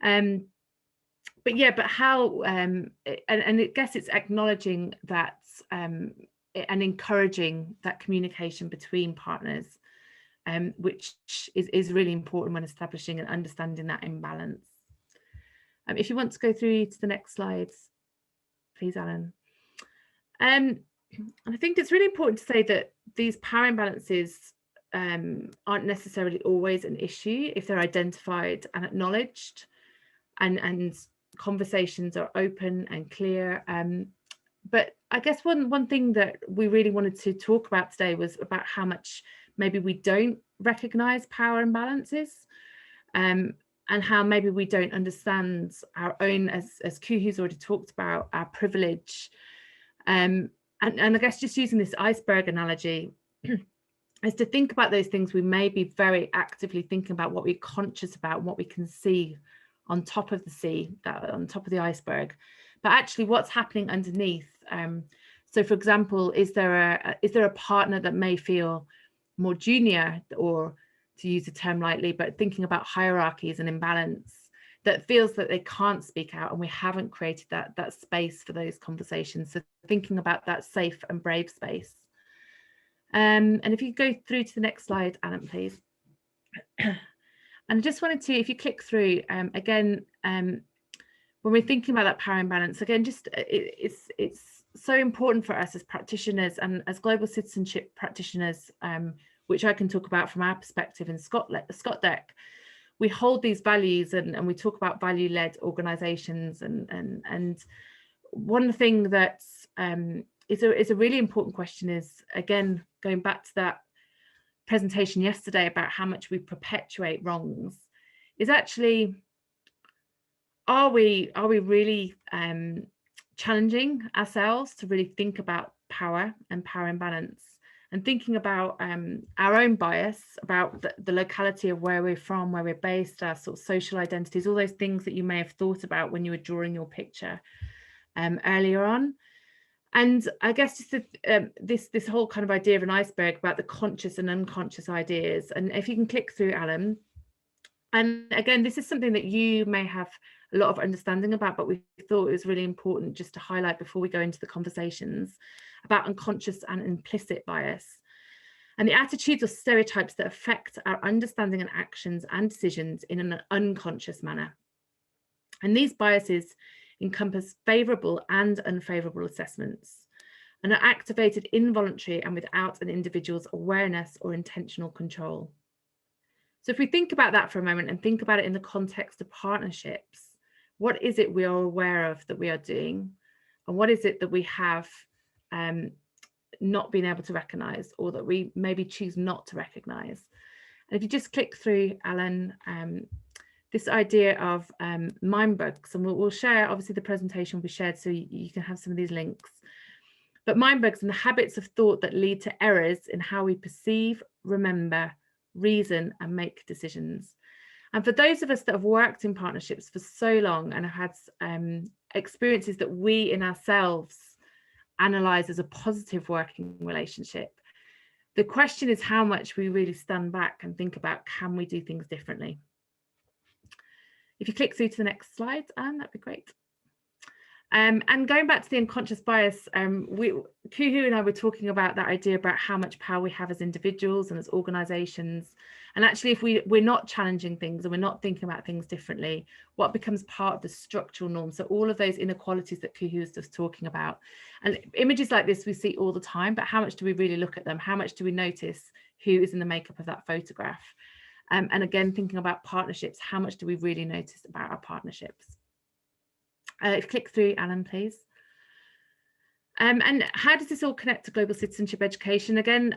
But how, and I guess it's acknowledging that and encouraging that communication between partners, which is really important when establishing and understanding that imbalance. If you want to go through to the next slides, please, Alan. And I think it's really important to say that these power imbalances aren't necessarily always an issue if they're identified and acknowledged and conversations are open and clear. But I guess one thing that we really wanted to talk about today was about how much maybe we don't recognize power imbalances, and how maybe we don't understand our own, as Kuhu's already talked about, our privilege. And I guess just using this iceberg analogy is to think about those things we may be very actively thinking about, what we're conscious about, what we can see on top of the sea, that on top of the iceberg, but actually what's happening underneath. So for example, is there a partner that may feel more junior, or to use a term lightly, but thinking about hierarchies and imbalance, that feels that they can't speak out, and we haven't created that space for those conversations. So thinking about that safe and brave space. And if you go through to the next slide, Alan, please. And I just wanted to, if you click through, again, when we're thinking about that power imbalance, again, just it's so important for us as practitioners and as global citizenship practitioners, which I can talk about from our perspective in ScotDec. We hold these values, and we talk about value-led organisations, and one thing that is a really important question is, again, going back to that presentation yesterday about how much we perpetuate wrongs, is actually, are we really challenging ourselves to really think about power and power imbalance, and thinking about our own bias, about the locality of where we're from, where we're based, our sort of social identities, all those things that you may have thought about when you were drawing your picture earlier on. And I guess just this whole kind of idea of an iceberg about the conscious and unconscious ideas. And if you can click through, Alan, and again, this is something that you may have a lot of understanding about, but we thought it was really important just to highlight before we go into the conversations about unconscious and implicit bias, and the attitudes or stereotypes that affect our understanding and actions and decisions in an unconscious manner. And these biases encompass favourable and unfavourable assessments, and are activated involuntarily and without an individual's awareness or intentional control. So if we think about that for a moment and think about it in the context of partnerships, what is it we are aware of that we are doing, and what is it that we have not been able to recognise, or that we maybe choose not to recognise? And if you just click through, Alan, this idea of mind bugs, and we'll share, obviously the presentation will be shared so you can have some of these links, but mind bugs and the habits of thought that lead to errors in how we perceive, remember, reason and make decisions. And for those of us that have worked in partnerships for so long and have had experiences that we in ourselves analyze as a positive working relationship, the question is how much we really stand back and think about, can we do things differently? If you click through to the next slide, Anne, that'd be great. And going back to the unconscious bias, Kuhu and I were talking about that idea about how much power we have as individuals and as organisations. And actually, if we're not challenging things and we're not thinking about things differently, what becomes part of the structural norm? So all of those inequalities that Kuhu was just talking about. And images like this we see all the time, but how much do we really look at them? How much do we notice who is in the makeup of that photograph? And again, thinking about partnerships, how much do we really notice about our partnerships? If you click through, Alan, please. And how does this all connect to global citizenship education? Again,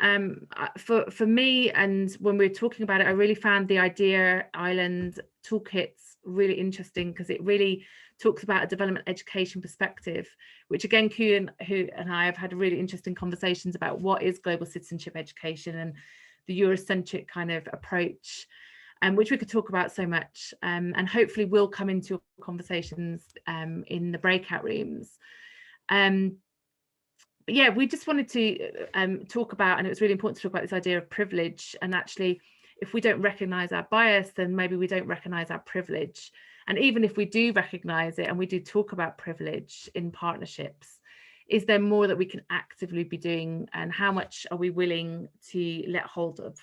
for me, and when we were talking about it, I really found the Idea Island toolkits really interesting, because it really talks about a development education perspective, which again, Kuhu and I have had really interesting conversations about what is global citizenship education and the Eurocentric kind of approach, which we could talk about so much, and hopefully will come into conversations in the breakout rooms. But yeah, we just wanted to talk about, and it was really important to talk about this idea of privilege. And actually, if we don't recognise our bias, then maybe we don't recognise our privilege. And even if we do recognise it and we do talk about privilege in partnerships, is there more that we can actively be doing, and how much are we willing to let hold of,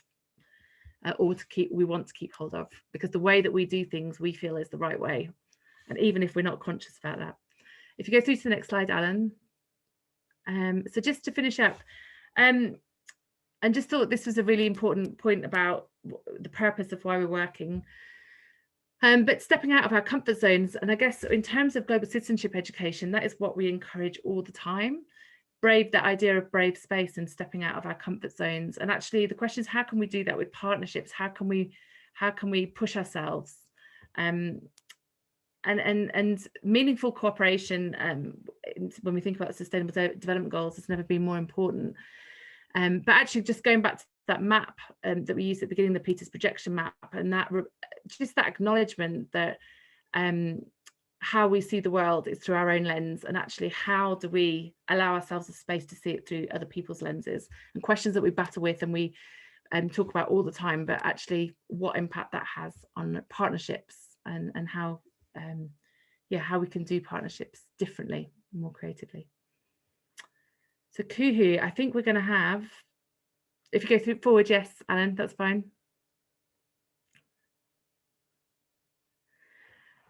or we want to keep hold of, because the way that we do things we feel is the right way, and even if we're not conscious about that. If you go through to the next slide, Alan. So just to finish up, and just thought this was a really important point about the purpose of why we're working. But stepping out of our comfort zones, and I guess in terms of global citizenship education, that is what we encourage all the time. That idea of brave space and stepping out of our comfort zones. And actually the question is, how can we do that with partnerships? How can we push ourselves? And meaningful cooperation, when we think about sustainable development goals, has never been more important. But actually, just going back to that map that we used at the beginning, the Peters projection map, and that just that acknowledgement that how we see the world is through our own lens, and actually how do we allow ourselves a space to see it through other people's lenses, and questions that we battle with and we talk about all the time, but actually what impact that has on partnerships and how how we can do partnerships differently, more creatively. So Kuhu, I think we're going to have, if you go forward, yes, Alan, that's fine.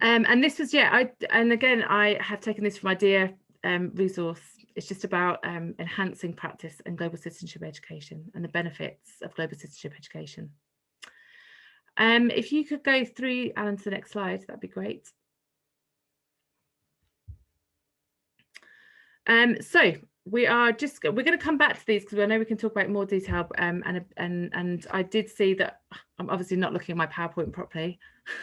And this was, and again, I have taken this from my dear resource. It's just about enhancing practice and global citizenship education and the benefits of global citizenship education. If you could go through, Alan, to the next slide, that'd be great. So we're going to come back to these because I know we can talk about more detail, and I did see that I'm obviously not looking at my PowerPoint properly,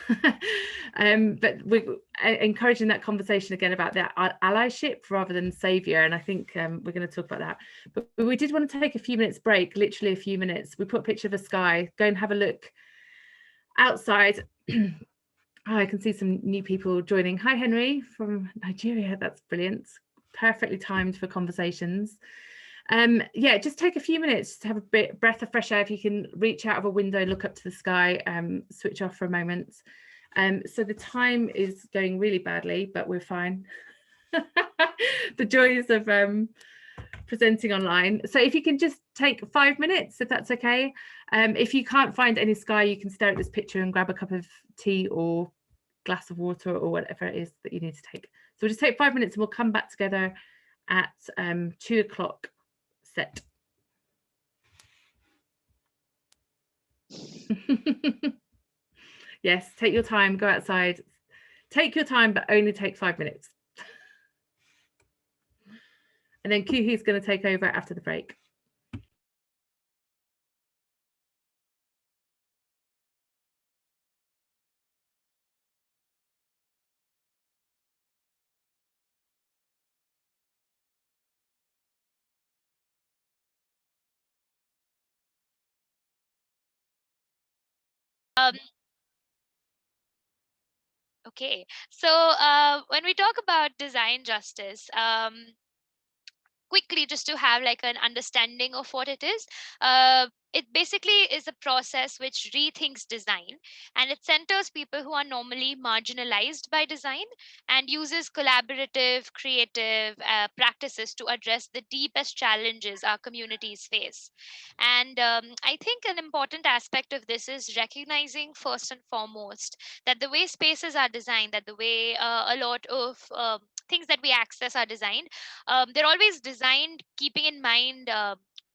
but we're encouraging that conversation again about that allyship rather than savior, and I think we're going to talk about that. But we did want to take a few minutes break, literally a few minutes. We put a picture of the sky. Go and have a look outside. Oh, I can see some new people joining. Hi, Henry from Nigeria. That's brilliant. Perfectly timed for conversations. Just take a few minutes to have a breath of fresh air. If you can reach out of a window, look up to the sky, switch off for a moment. So the time is going really badly, but we're fine. The joys of presenting online. So if you can just take 5 minutes, if that's okay. If you can't find any sky, you can stare at this picture and grab a cup of tea or glass of water or whatever it is that you need to take. So we'll just take 5 minutes and we'll come back together at 2 o'clock set. Yes, take your time, go outside. Take your time, but only take 5 minutes. And then Kuhu's going to take over after the break. Okay, so when we talk about design justice, quickly, just to have like an understanding of what it is, it basically is a process which rethinks design, and it centers people who are normally marginalized by design and uses collaborative, creative practices to address the deepest challenges our communities face. And I think an important aspect of this is recognizing first and foremost that the way spaces are designed, that the way a lot of things that we access are designed, they're always designed keeping in mind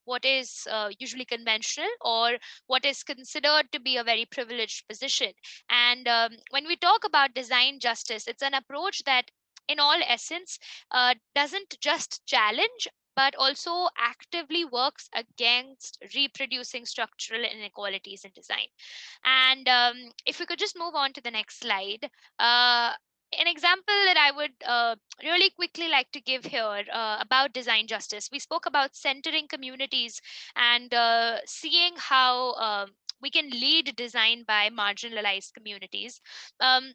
what is usually conventional or what is considered to be a very privileged position. And when we talk about design justice, it's an approach that in all essence doesn't just challenge but also actively works against reproducing structural inequalities in design. And if we could just move on to the next slide. An example that I would really quickly like to give here about design justice. We spoke about centering communities and seeing how we can lead design by marginalized communities. Um,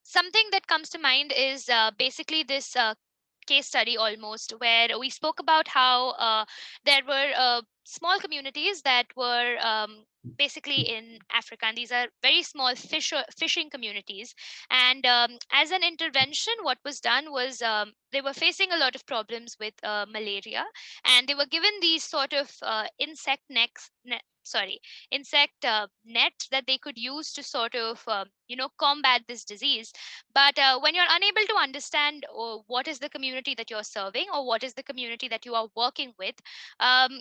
Something that comes to mind is basically this case study almost, where we spoke about how there were small communities that were basically in Africa, and these are very small fishing communities. And as an intervention, what was done was they were facing a lot of problems with malaria, and they were given these sort of insect nets that they could use to sort of combat this disease. But when you're unable to understand what is the community that you're serving or what is the community that you are working with,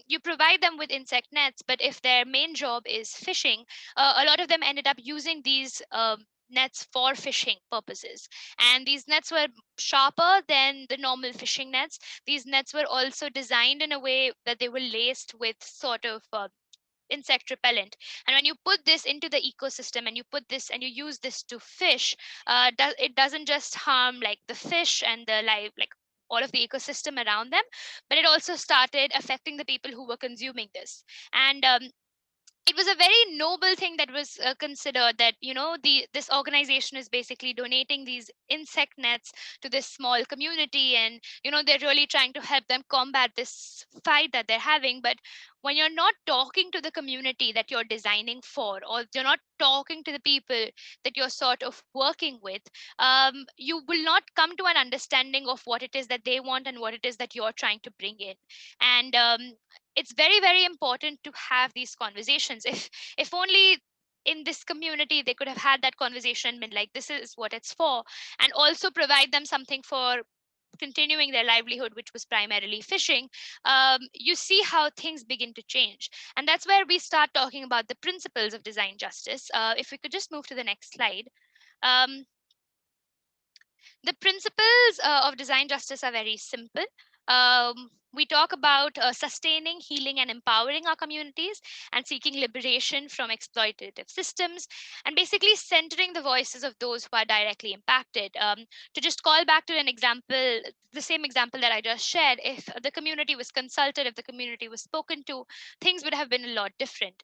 you provide them with insect nets. But if their main job is fishing, a lot of them ended up using these nets for fishing purposes. And these nets were sharper than the normal fishing nets. These nets were also designed in a way that they were laced with sort of insect repellent. And when you put this into the ecosystem and you put this and you use this to fish, it doesn't just harm like the fish and the life, like all of the ecosystem around them, but it also started affecting the people who were consuming this. And it was a very noble thing that was considered, that this organization is basically donating these insect nets to this small community, and they're really trying to help them combat this fight that they're having. But when you're not talking to the community that you're designing for, or you're not talking to the people that you're sort of working with, you will not come to an understanding of what it is that they want and what it is that you're trying to bring in. And it's very, very important to have these conversations. If only in this community they could have had that conversation, been like, this is what it's for, and also provide them something for continuing their livelihood, which was primarily fishing. You see how things begin to change. And that's where we start talking about the principles of design justice. If we could just move to the next slide. um, the principles of design justice are very simple. We talk about sustaining, healing, and empowering our communities, and seeking liberation from exploitative systems, and basically centering the voices of those who are directly impacted. To just call back to an example, the same example that I just shared, if the community was consulted, if the community was spoken to, things would have been a lot different.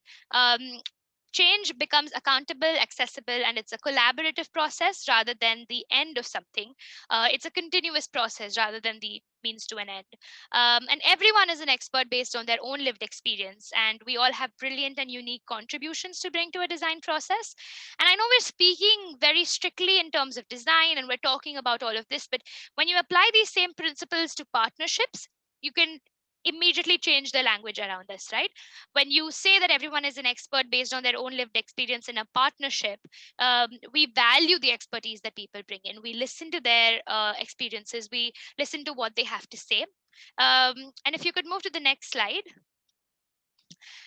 Change becomes accountable, accessible, and it's a collaborative process rather than the end of something. It's a continuous process rather than the means to an end. And everyone is an expert based on their own lived experience, and we all have brilliant and unique contributions to bring to a design process. And I know we're speaking very strictly in terms of design and we're talking about all of this, but when you apply these same principles to partnerships, you can immediately change the language around this, right? When you say that everyone is an expert based on their own lived experience in a partnership, we value the expertise that people bring in. We listen to their experiences, we listen to what they have to say. And if you could move to the next slide.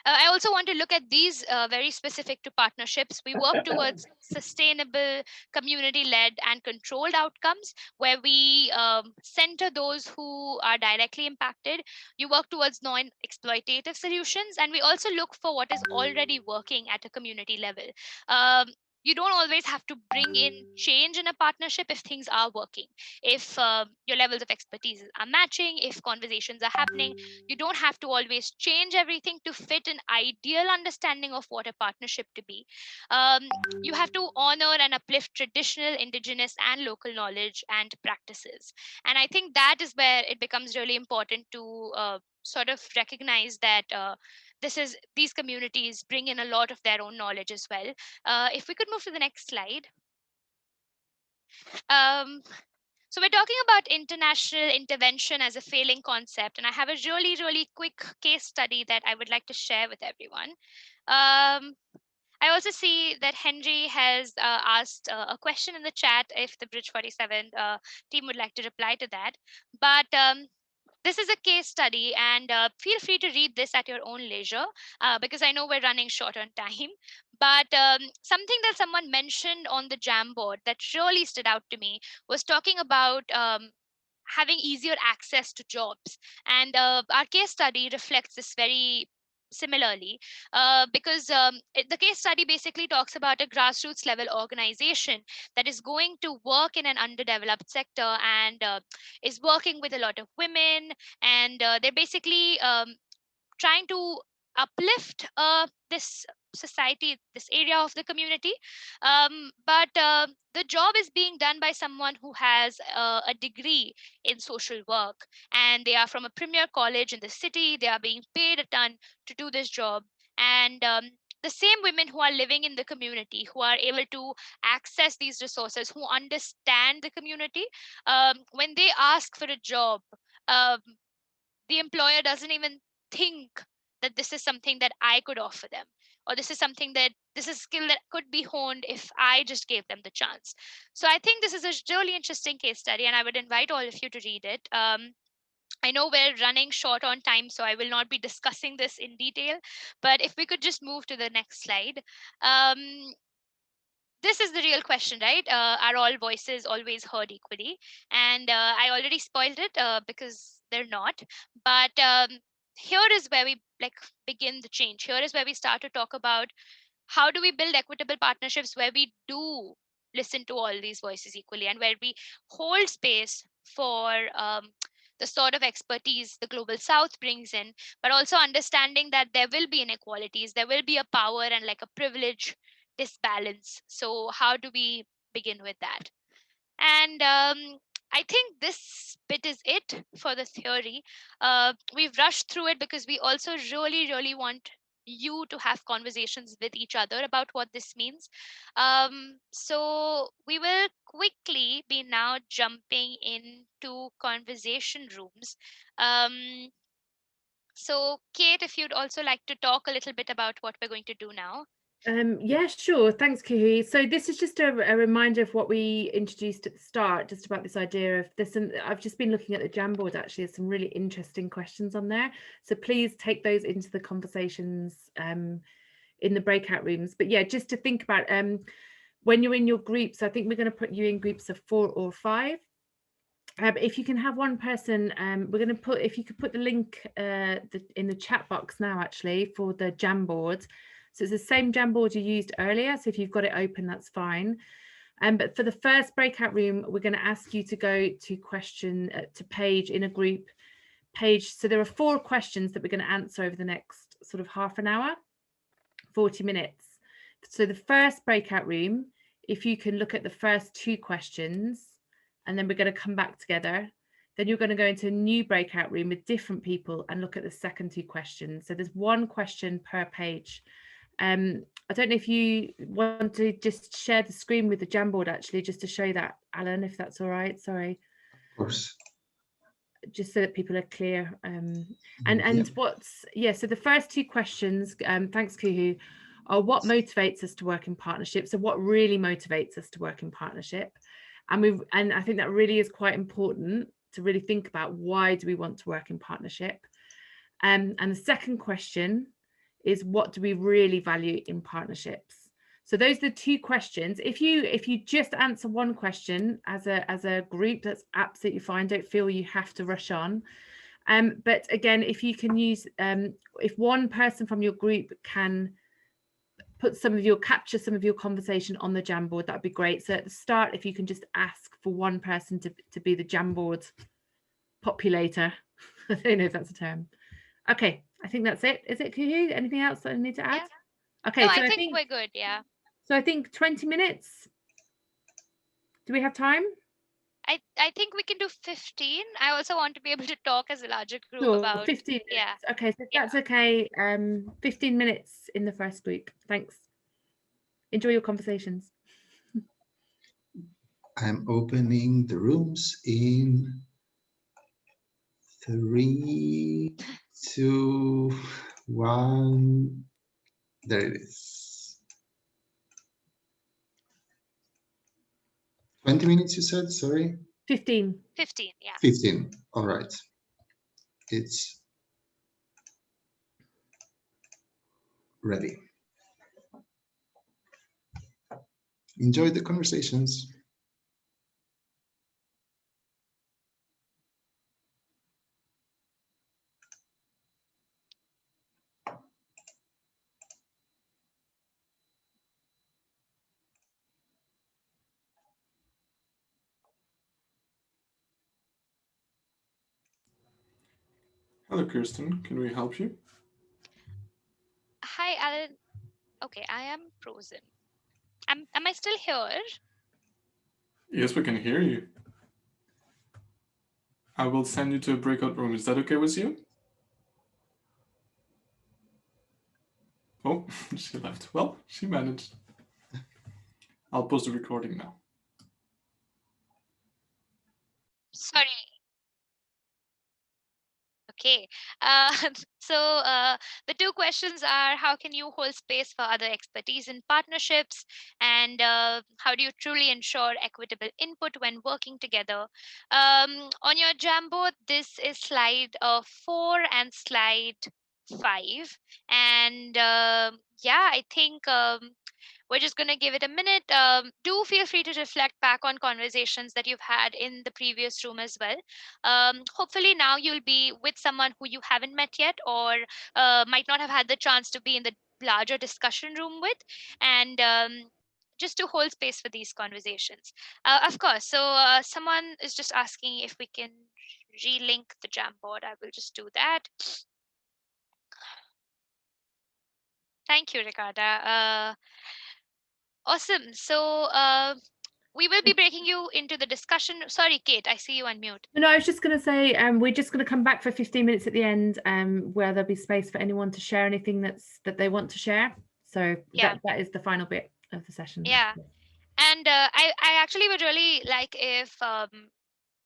I also want to look at these very specific to partnerships. We work towards sustainable, community led, and controlled outcomes where we center those who are directly impacted. You work towards non exploitative solutions, and we also look for what is already working at a community level. Um, you don't always have to bring in change in a partnership if things are working, if your levels of expertise are matching, if conversations are happening. You don't have to always change everything to fit an ideal understanding of what a partnership to be. Um, you have to honor and uplift traditional, indigenous, and local knowledge and practices. And I think that is where it becomes really important to sort of recognize that these communities bring in a lot of their own knowledge as well. If we could move to the next slide. Um, so we're talking about international intervention as a failing concept, and I have a really, really quick case study that I would like to share with everyone. I also see that Henry has asked a question in the chat if the Bridge 47 team would like to reply to that. But this is a case study, and feel free to read this at your own leisure because I know we're running short on time. But something that someone mentioned on the Jamboard that really stood out to me was talking about having easier access to jobs. And our case study reflects this very similarly because the case study basically talks about a grassroots level organization that is going to work in an underdeveloped sector and is working with a lot of women, and they're basically trying to uplift this society, this area of the community. But the job is being done by someone who has a degree in social work, and they are from a premier college in the city. They are being paid a ton to do this job. And the same women who are living in the community, who are able to access these resources, who understand the community, when they ask for a job, um, the employer doesn't even think that this is something that I could offer them, or this is a skill that could be honed if I just gave them the chance. So I think this is a really interesting case study, and I would invite all of you to read it. I know we're running short on time, so I will not be discussing this in detail. But if we could just move to the next slide. Um, this is the real question, right? Are all voices always heard equally? And I already spoiled it because they're not. But here is where we like begin the change. Here is where we start to talk about how do we build equitable partnerships where we do listen to all these voices equally, and where we hold space for the sort of expertise the global south brings in, but also understanding that there will be inequalities, there will be a power and like a privilege disbalance. So how do we begin with that? And I think this bit is it for the theory. We've rushed through it because we also really, really want you to have conversations with each other about what this means. So we will quickly be now jumping into conversation rooms. Um, so, Kate, if you'd also like to talk a little bit about what we're going to do now. Yeah, sure. Thanks, Kuhu. So this is just a reminder of what we introduced at the start, just about this idea of this. And I've just been looking at the Jamboard, actually. There's some really interesting questions on there. So please take those into the conversations in the breakout rooms. But yeah, just to think about when you're in your groups, I think we're going to put you in groups of 4 or 5. If you can have one person, we're going to put, if you could put the link in the chat box now, actually, for the Jamboard. So it's the same Jamboard you used earlier. So if you've got it open, that's fine. But for the first breakout room, we're going to ask you to go to to page in a group page. So there are 4 questions that we're going to answer over the next sort of half an hour, 40 minutes. So the first breakout room, if you can look at the first 2 questions, and then we're going to come back together. Then you're going to go into a new breakout room with different people and look at the second 2 questions. So there's 1 question per page. I don't know if you want to just share the screen with the Jamboard, actually, just to show that, Alan, if that's all right. Sorry. Of course. Just so that people are clear. And Yeah. so the first 2 questions, thanks, Kuhu, are what motivates us to work in partnership. So what really motivates us to work in partnership? And I think that really is quite important to really think about, why do we want to work in partnership? And the second question is, what do we really value in partnerships? So those are the 2 questions. If you just answer 1 question as a group, that's absolutely fine. Don't feel you have to rush on. But again, if you can use, if one person from your group can capture some of your conversation on the Jamboard, that'd be great. So at the start, if you can just ask for one person to be the Jamboard populator. I don't know if that's a term. Okay, I think that's it. Is it, Kuhu? Anything else that I need to add? Yeah. Okay, no, so I think we're good. Yeah. So I think 20 minutes. Do we have time? I think we can do 15. I also want to be able to talk as a larger group Sure, about 15 minutes. Yeah. Okay, so that's okay. 15 minutes in the first group. Thanks. Enjoy your conversations. I'm opening the rooms in 3, 2, 1. There it is. 20 minutes, you said? Sorry. 15. 15. Yeah. 15. All right. It's ready. Enjoy the conversations. Hello, Kirsten. Can we help you? Hi, Alan. Okay, I am frozen. Am I still here? Yes, we can hear you. I will send you to a breakout room. Is that okay with you? Oh, she left. Well, she managed. I'll post the recording now. Sorry. Okay. So the 2 questions are, how can you hold space for other expertise in partnerships? And how do you truly ensure equitable input when working together? On your Jamboard, this is slide 4 and slide 5. And yeah, I think we're just going to give it a minute. Do feel free to reflect back on conversations that you've had in the previous room as well. Hopefully now you'll be with someone who you haven't met yet, or might not have had the chance to be in the larger discussion room with, and just to hold space for these conversations. Of course, so someone is just asking if we can relink the Jamboard. I will just do that. Thank you, Ricarda. Awesome. So we will be breaking you into the discussion. Sorry, Kate, I see you on mute. No, I was just going to say we're just going to come back for 15 minutes at the end, where there'll be space for anyone to share anything that they want to share. So Yeah. that is the final bit of the session. Yeah. And I actually would really like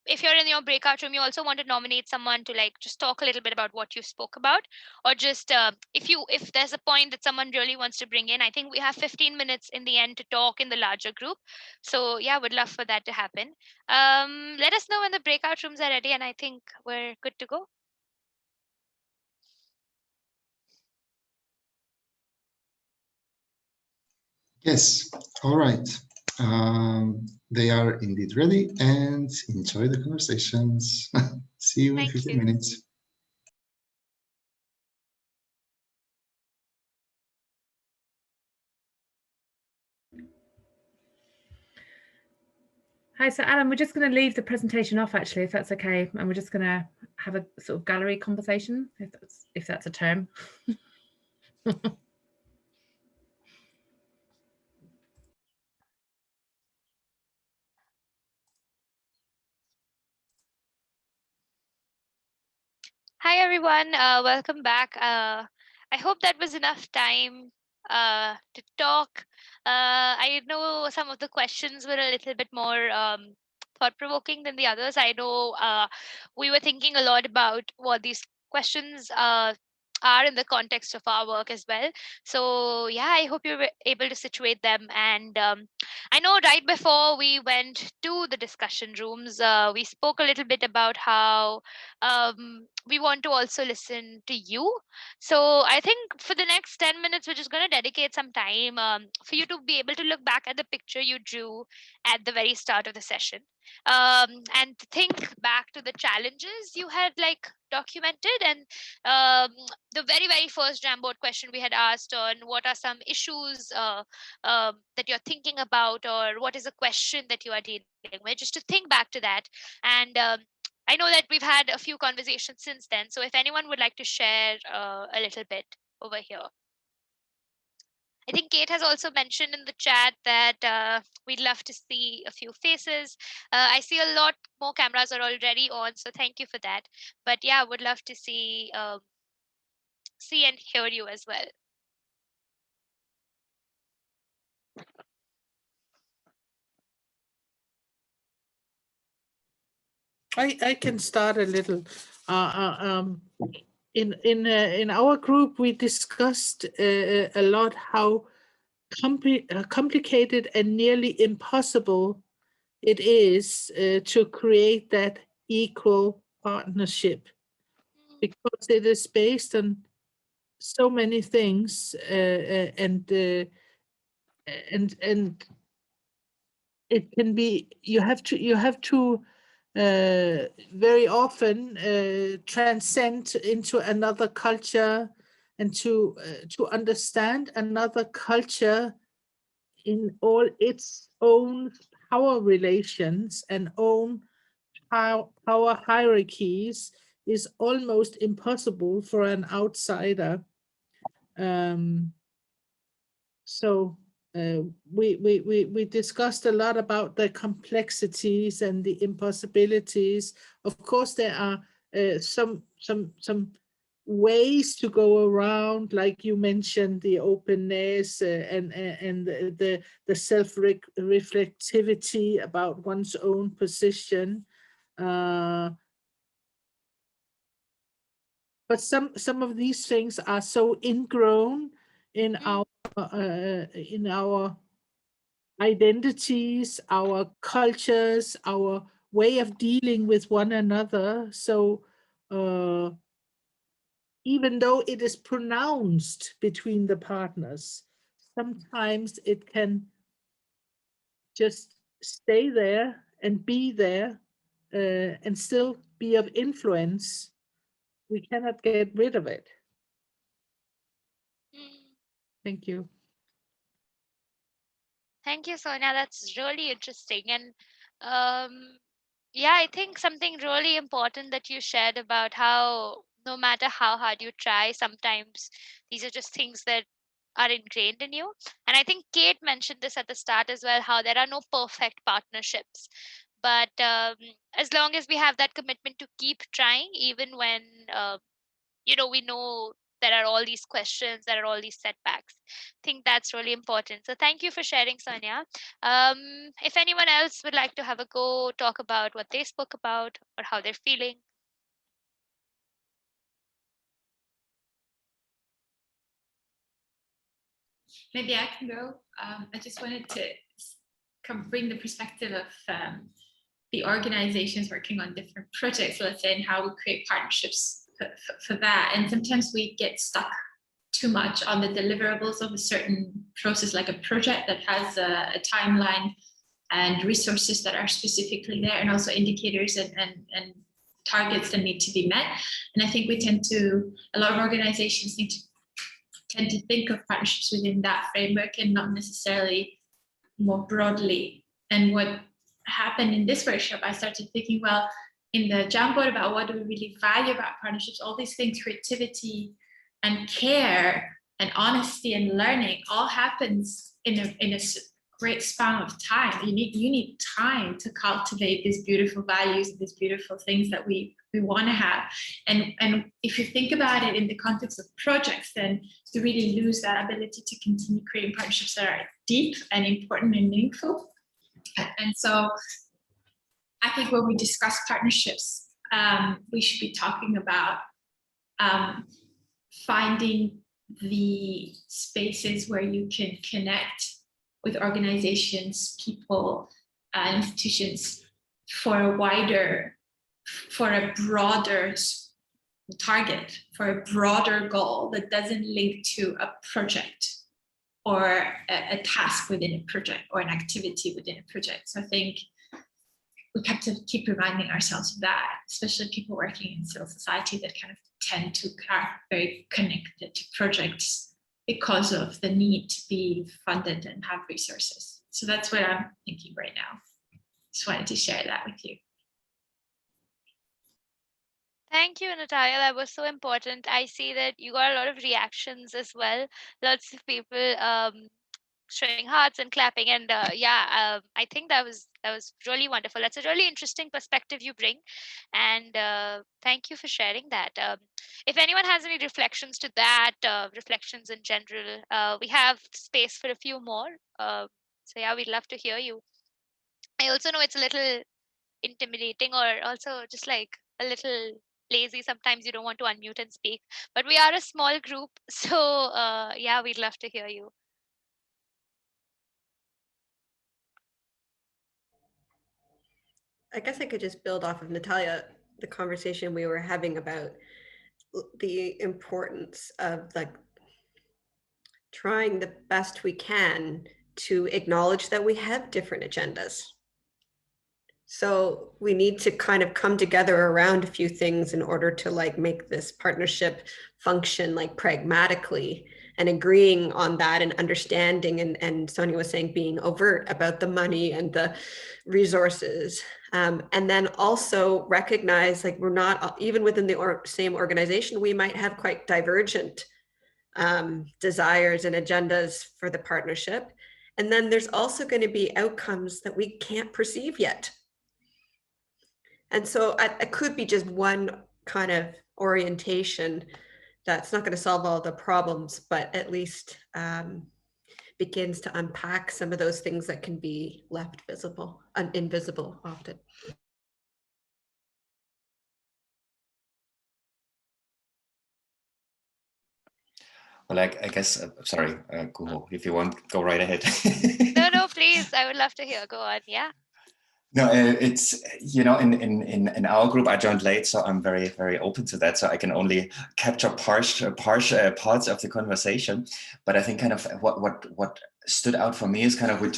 if you're in your breakout room, you also want to nominate someone to like just talk a little bit about what you spoke about, or just if there's a point that someone really wants to bring in. I think we have 15 minutes in the end to talk in the larger group. So yeah, would love for that to happen. Let us know when the breakout rooms are ready, and I think we're good to go. Yes, all right. They are indeed ready, and enjoy the conversations. See you in 15 minutes. Hi, so Alan, we're just going to leave the presentation off, actually, if that's okay, and we're just going to have a sort of gallery conversation, if that's a term. Hi everyone, welcome back. I hope that was enough time to talk. I know some of the questions were a little bit more thought-provoking than the others. I know we were thinking a lot about what these questions are in the context of our work as well. So yeah, I hope you were able to situate them. And I know right before we went to the discussion rooms, we spoke a little bit about how we want to also listen to you. So I think for the next 10 minutes, we're just going to dedicate some time for you to be able to look back at the picture you drew at the very start of the session, and think back to the challenges you had like documented, and the very first Jamboard question we had asked on what are some issues that you're thinking about, or what is a question that you are dealing with, just to think back to that. And I know that we've had a few conversations since then. So if anyone would like to share a little bit over here. I think Kate has also mentioned in the chat that we'd love to see a few faces. I see a lot more cameras are already on, so thank you for that. But yeah, would love to see and hear you as well. I can start a little. In our group, we discussed a lot how complicated and nearly impossible it is to create that equal partnership, because it is based on so many things, and it can be you have to very often transcend into another culture, and to understand another culture in all its own power relations and own power hierarchies is almost impossible for an outsider. So we discussed a lot about the complexities and the impossibilities. Of course, there are some ways to go around, like you mentioned, the openness and the self-reflectivity about one's own position. But some of these things are so ingrown in our identities, our cultures, our way of dealing with one another. So even though it is pronounced between the partners, sometimes it can just stay there and be there and still be of influence. We cannot get rid of it. Thank you. Thank you, Sonia. That's really interesting. And yeah, I think something really important that you shared about how no matter how hard you try, sometimes these are just things that are ingrained in you. And I think Kate mentioned this at the start as well, how there are no perfect partnerships. But as long as we have that commitment to keep trying, even when we know there are all these questions, there are all these setbacks. I think that's really important. So thank you for sharing, Sonia. If anyone else would like to have a go, talk about what they spoke about or how they're feeling. Maybe I can go. I just wanted to bring the perspective of the organizations working on different projects, let's say, and how we create partnerships for that. And sometimes we get stuck too much on the deliverables of a certain process, like a project that has a timeline and resources that are specifically there, and also indicators and targets that need to be met. And I think a lot of organizations tend to think of partnerships within that framework and not necessarily more broadly. And what happened in this workshop, I started thinking, well, in the Jamboard about what do we really value about partnerships, all these things, creativity and care and honesty and learning, all happens in a great span of time. You need time to cultivate these beautiful values, these beautiful things that we want to have. And if you think about it in the context of projects, then you really lose that ability to continue creating partnerships that are deep and important and meaningful. And so I think when we discuss partnerships, we should be talking about finding the spaces where you can connect with organizations, people, institutions for a broader target, for a broader goal that doesn't link to a project or a task within a project or an activity within a project. So I think we have to keep reminding ourselves of that, especially people working in civil society that kind of tend to are very connected to projects because of the need to be funded and have resources. So that's what I'm thinking right now. Just wanted to share that with you. Thank you, Natalia. That was so important. I see that you got a lot of reactions as well. Lots of people showing hearts and clapping, and I think that was really wonderful. That's a really interesting perspective you bring, and thank you for sharing that. If anyone has any reflections to that, reflections in general, we have space for a few more. So yeah, we'd love to hear you. I also know it's a little intimidating, or also just like a little lazy. Sometimes you don't want to unmute and speak, but we are a small group, so yeah, we'd love to hear you. I guess I could just build off of Natalia, the conversation we were having about the importance of like trying the best we can to acknowledge that we have different agendas. So we need to kind of come together around a few things in order to like make this partnership function like pragmatically, and agreeing on that and understanding, and Sonia was saying being overt about the money and the resources, and then also recognize like we're not, even within the same organization, we might have quite divergent desires and agendas for the partnership. And then there's also going to be outcomes that we can't perceive yet. And so it could be just one kind of orientation that's not going to solve all the problems, but at least begins to unpack some of those things that can be left visible and invisible often. Well, I guess, sorry, Kuho, if you want, go right ahead. No, please. I would love to hear. Go on. Yeah. No, it's, in our group, I joined late, so I'm very, very open to that. So I can only capture parts of the conversation. But I think kind of what stood out for me is kind of we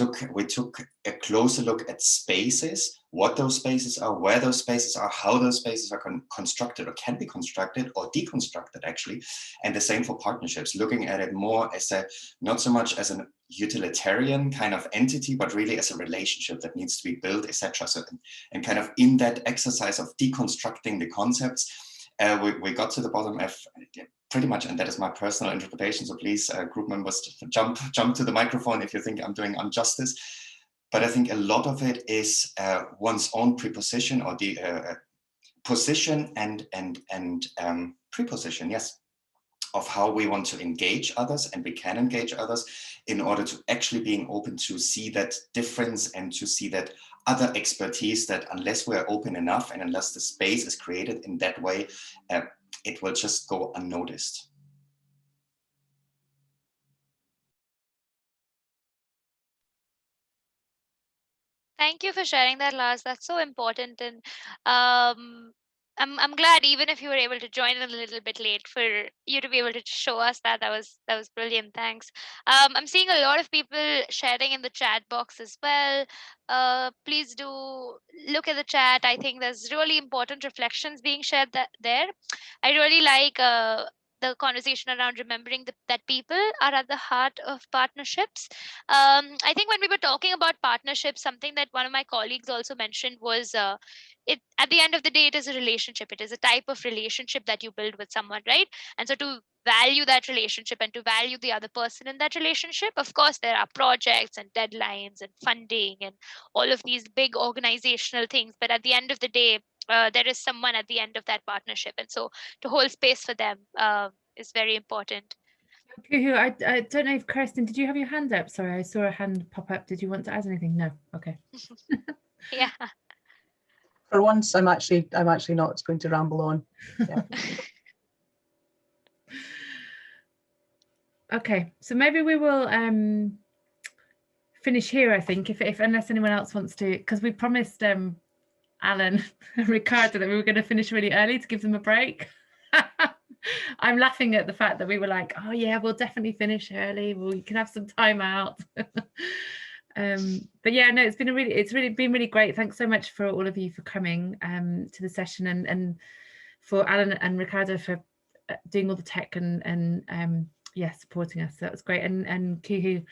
took a closer look at spaces, what those spaces are, where those spaces are, how those spaces are constructed or can be constructed or deconstructed actually. And the same for partnerships, looking at it more as not so much as an utilitarian kind of entity, but really as a relationship that needs to be built, etc. So, and kind of in that exercise of deconstructing the concepts, we got to the bottom of pretty much, and that is my personal interpretation. So please, group members, jump to the microphone if you think I'm doing injustice. But I think a lot of it is one's own preposition or the position and preposition, yes, of how we want to engage others, and we can engage others in order to actually being open to see that difference and to see that other expertise, that unless we're open enough and unless the space is created in that way, it will just go unnoticed. Thank you for sharing that, Lars. That's so important, and I'm glad, even if you were able to join a little bit late, for you to be able to show us that. That was brilliant. Thanks. I'm seeing a lot of people sharing in the chat box as well. Please do look at the chat. I think there's really important reflections being shared there. I really like the conversation around remembering that people are at the heart of partnerships. I think when we were talking about partnerships, something that one of my colleagues also mentioned was it at the end of the day, it is a relationship. It is a type of relationship that you build with someone, right? And so to value that relationship and to value the other person in that relationship, of course, there are projects and deadlines and funding and all of these big organizational things. But at the end of the day, there is someone at the end of that partnership. And so to hold space for them is very important. Kuhu, I don't know if Kirsten, did you have your hand up? Sorry, I saw a hand pop up. Did you want to add anything? No. Okay. Yeah. For once, I'm actually not going to ramble on. Yeah. Okay, so maybe we will finish here, I think, if unless anyone else wants to, because we promised Alan and Ricardo that we were going to finish really early to give them a break. I'm laughing at the fact that we were like, oh yeah, we'll definitely finish early, we can have some time out. But yeah, no, it's really been really great. Thanks so much for all of you for coming to the session, and for Alan and Ricardo for doing all the tech and yeah, supporting us. So that was great. And Kuhu,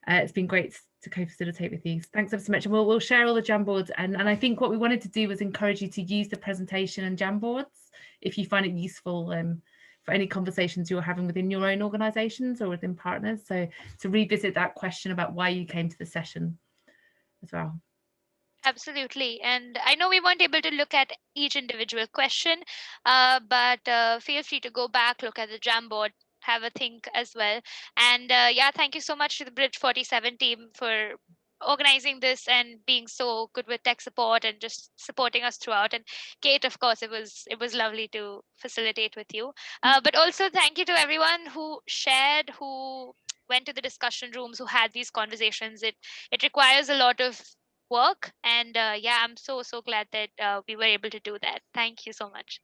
it's been great to co-facilitate with you. Thanks ever so much. And we'll share all the Jamboards. And I think what we wanted to do was encourage you to use the presentation and Jamboards if you find it useful for any conversations you're having within your own organizations or within partners. So to revisit that question about why you came to the session as well. Absolutely. And I know we weren't able to look at each individual question, but feel free to go back, look at the Jamboard, have a think as well. And yeah, thank you so much to the Bridge 47 team for organizing this and being so good with tech support and just supporting us throughout. And Kate, of course, it was lovely to facilitate with you. But also thank you to everyone who shared, who went to the discussion rooms, who had these conversations. It requires a lot of work, and yeah, I'm so glad that we were able to do that. Thank you so much.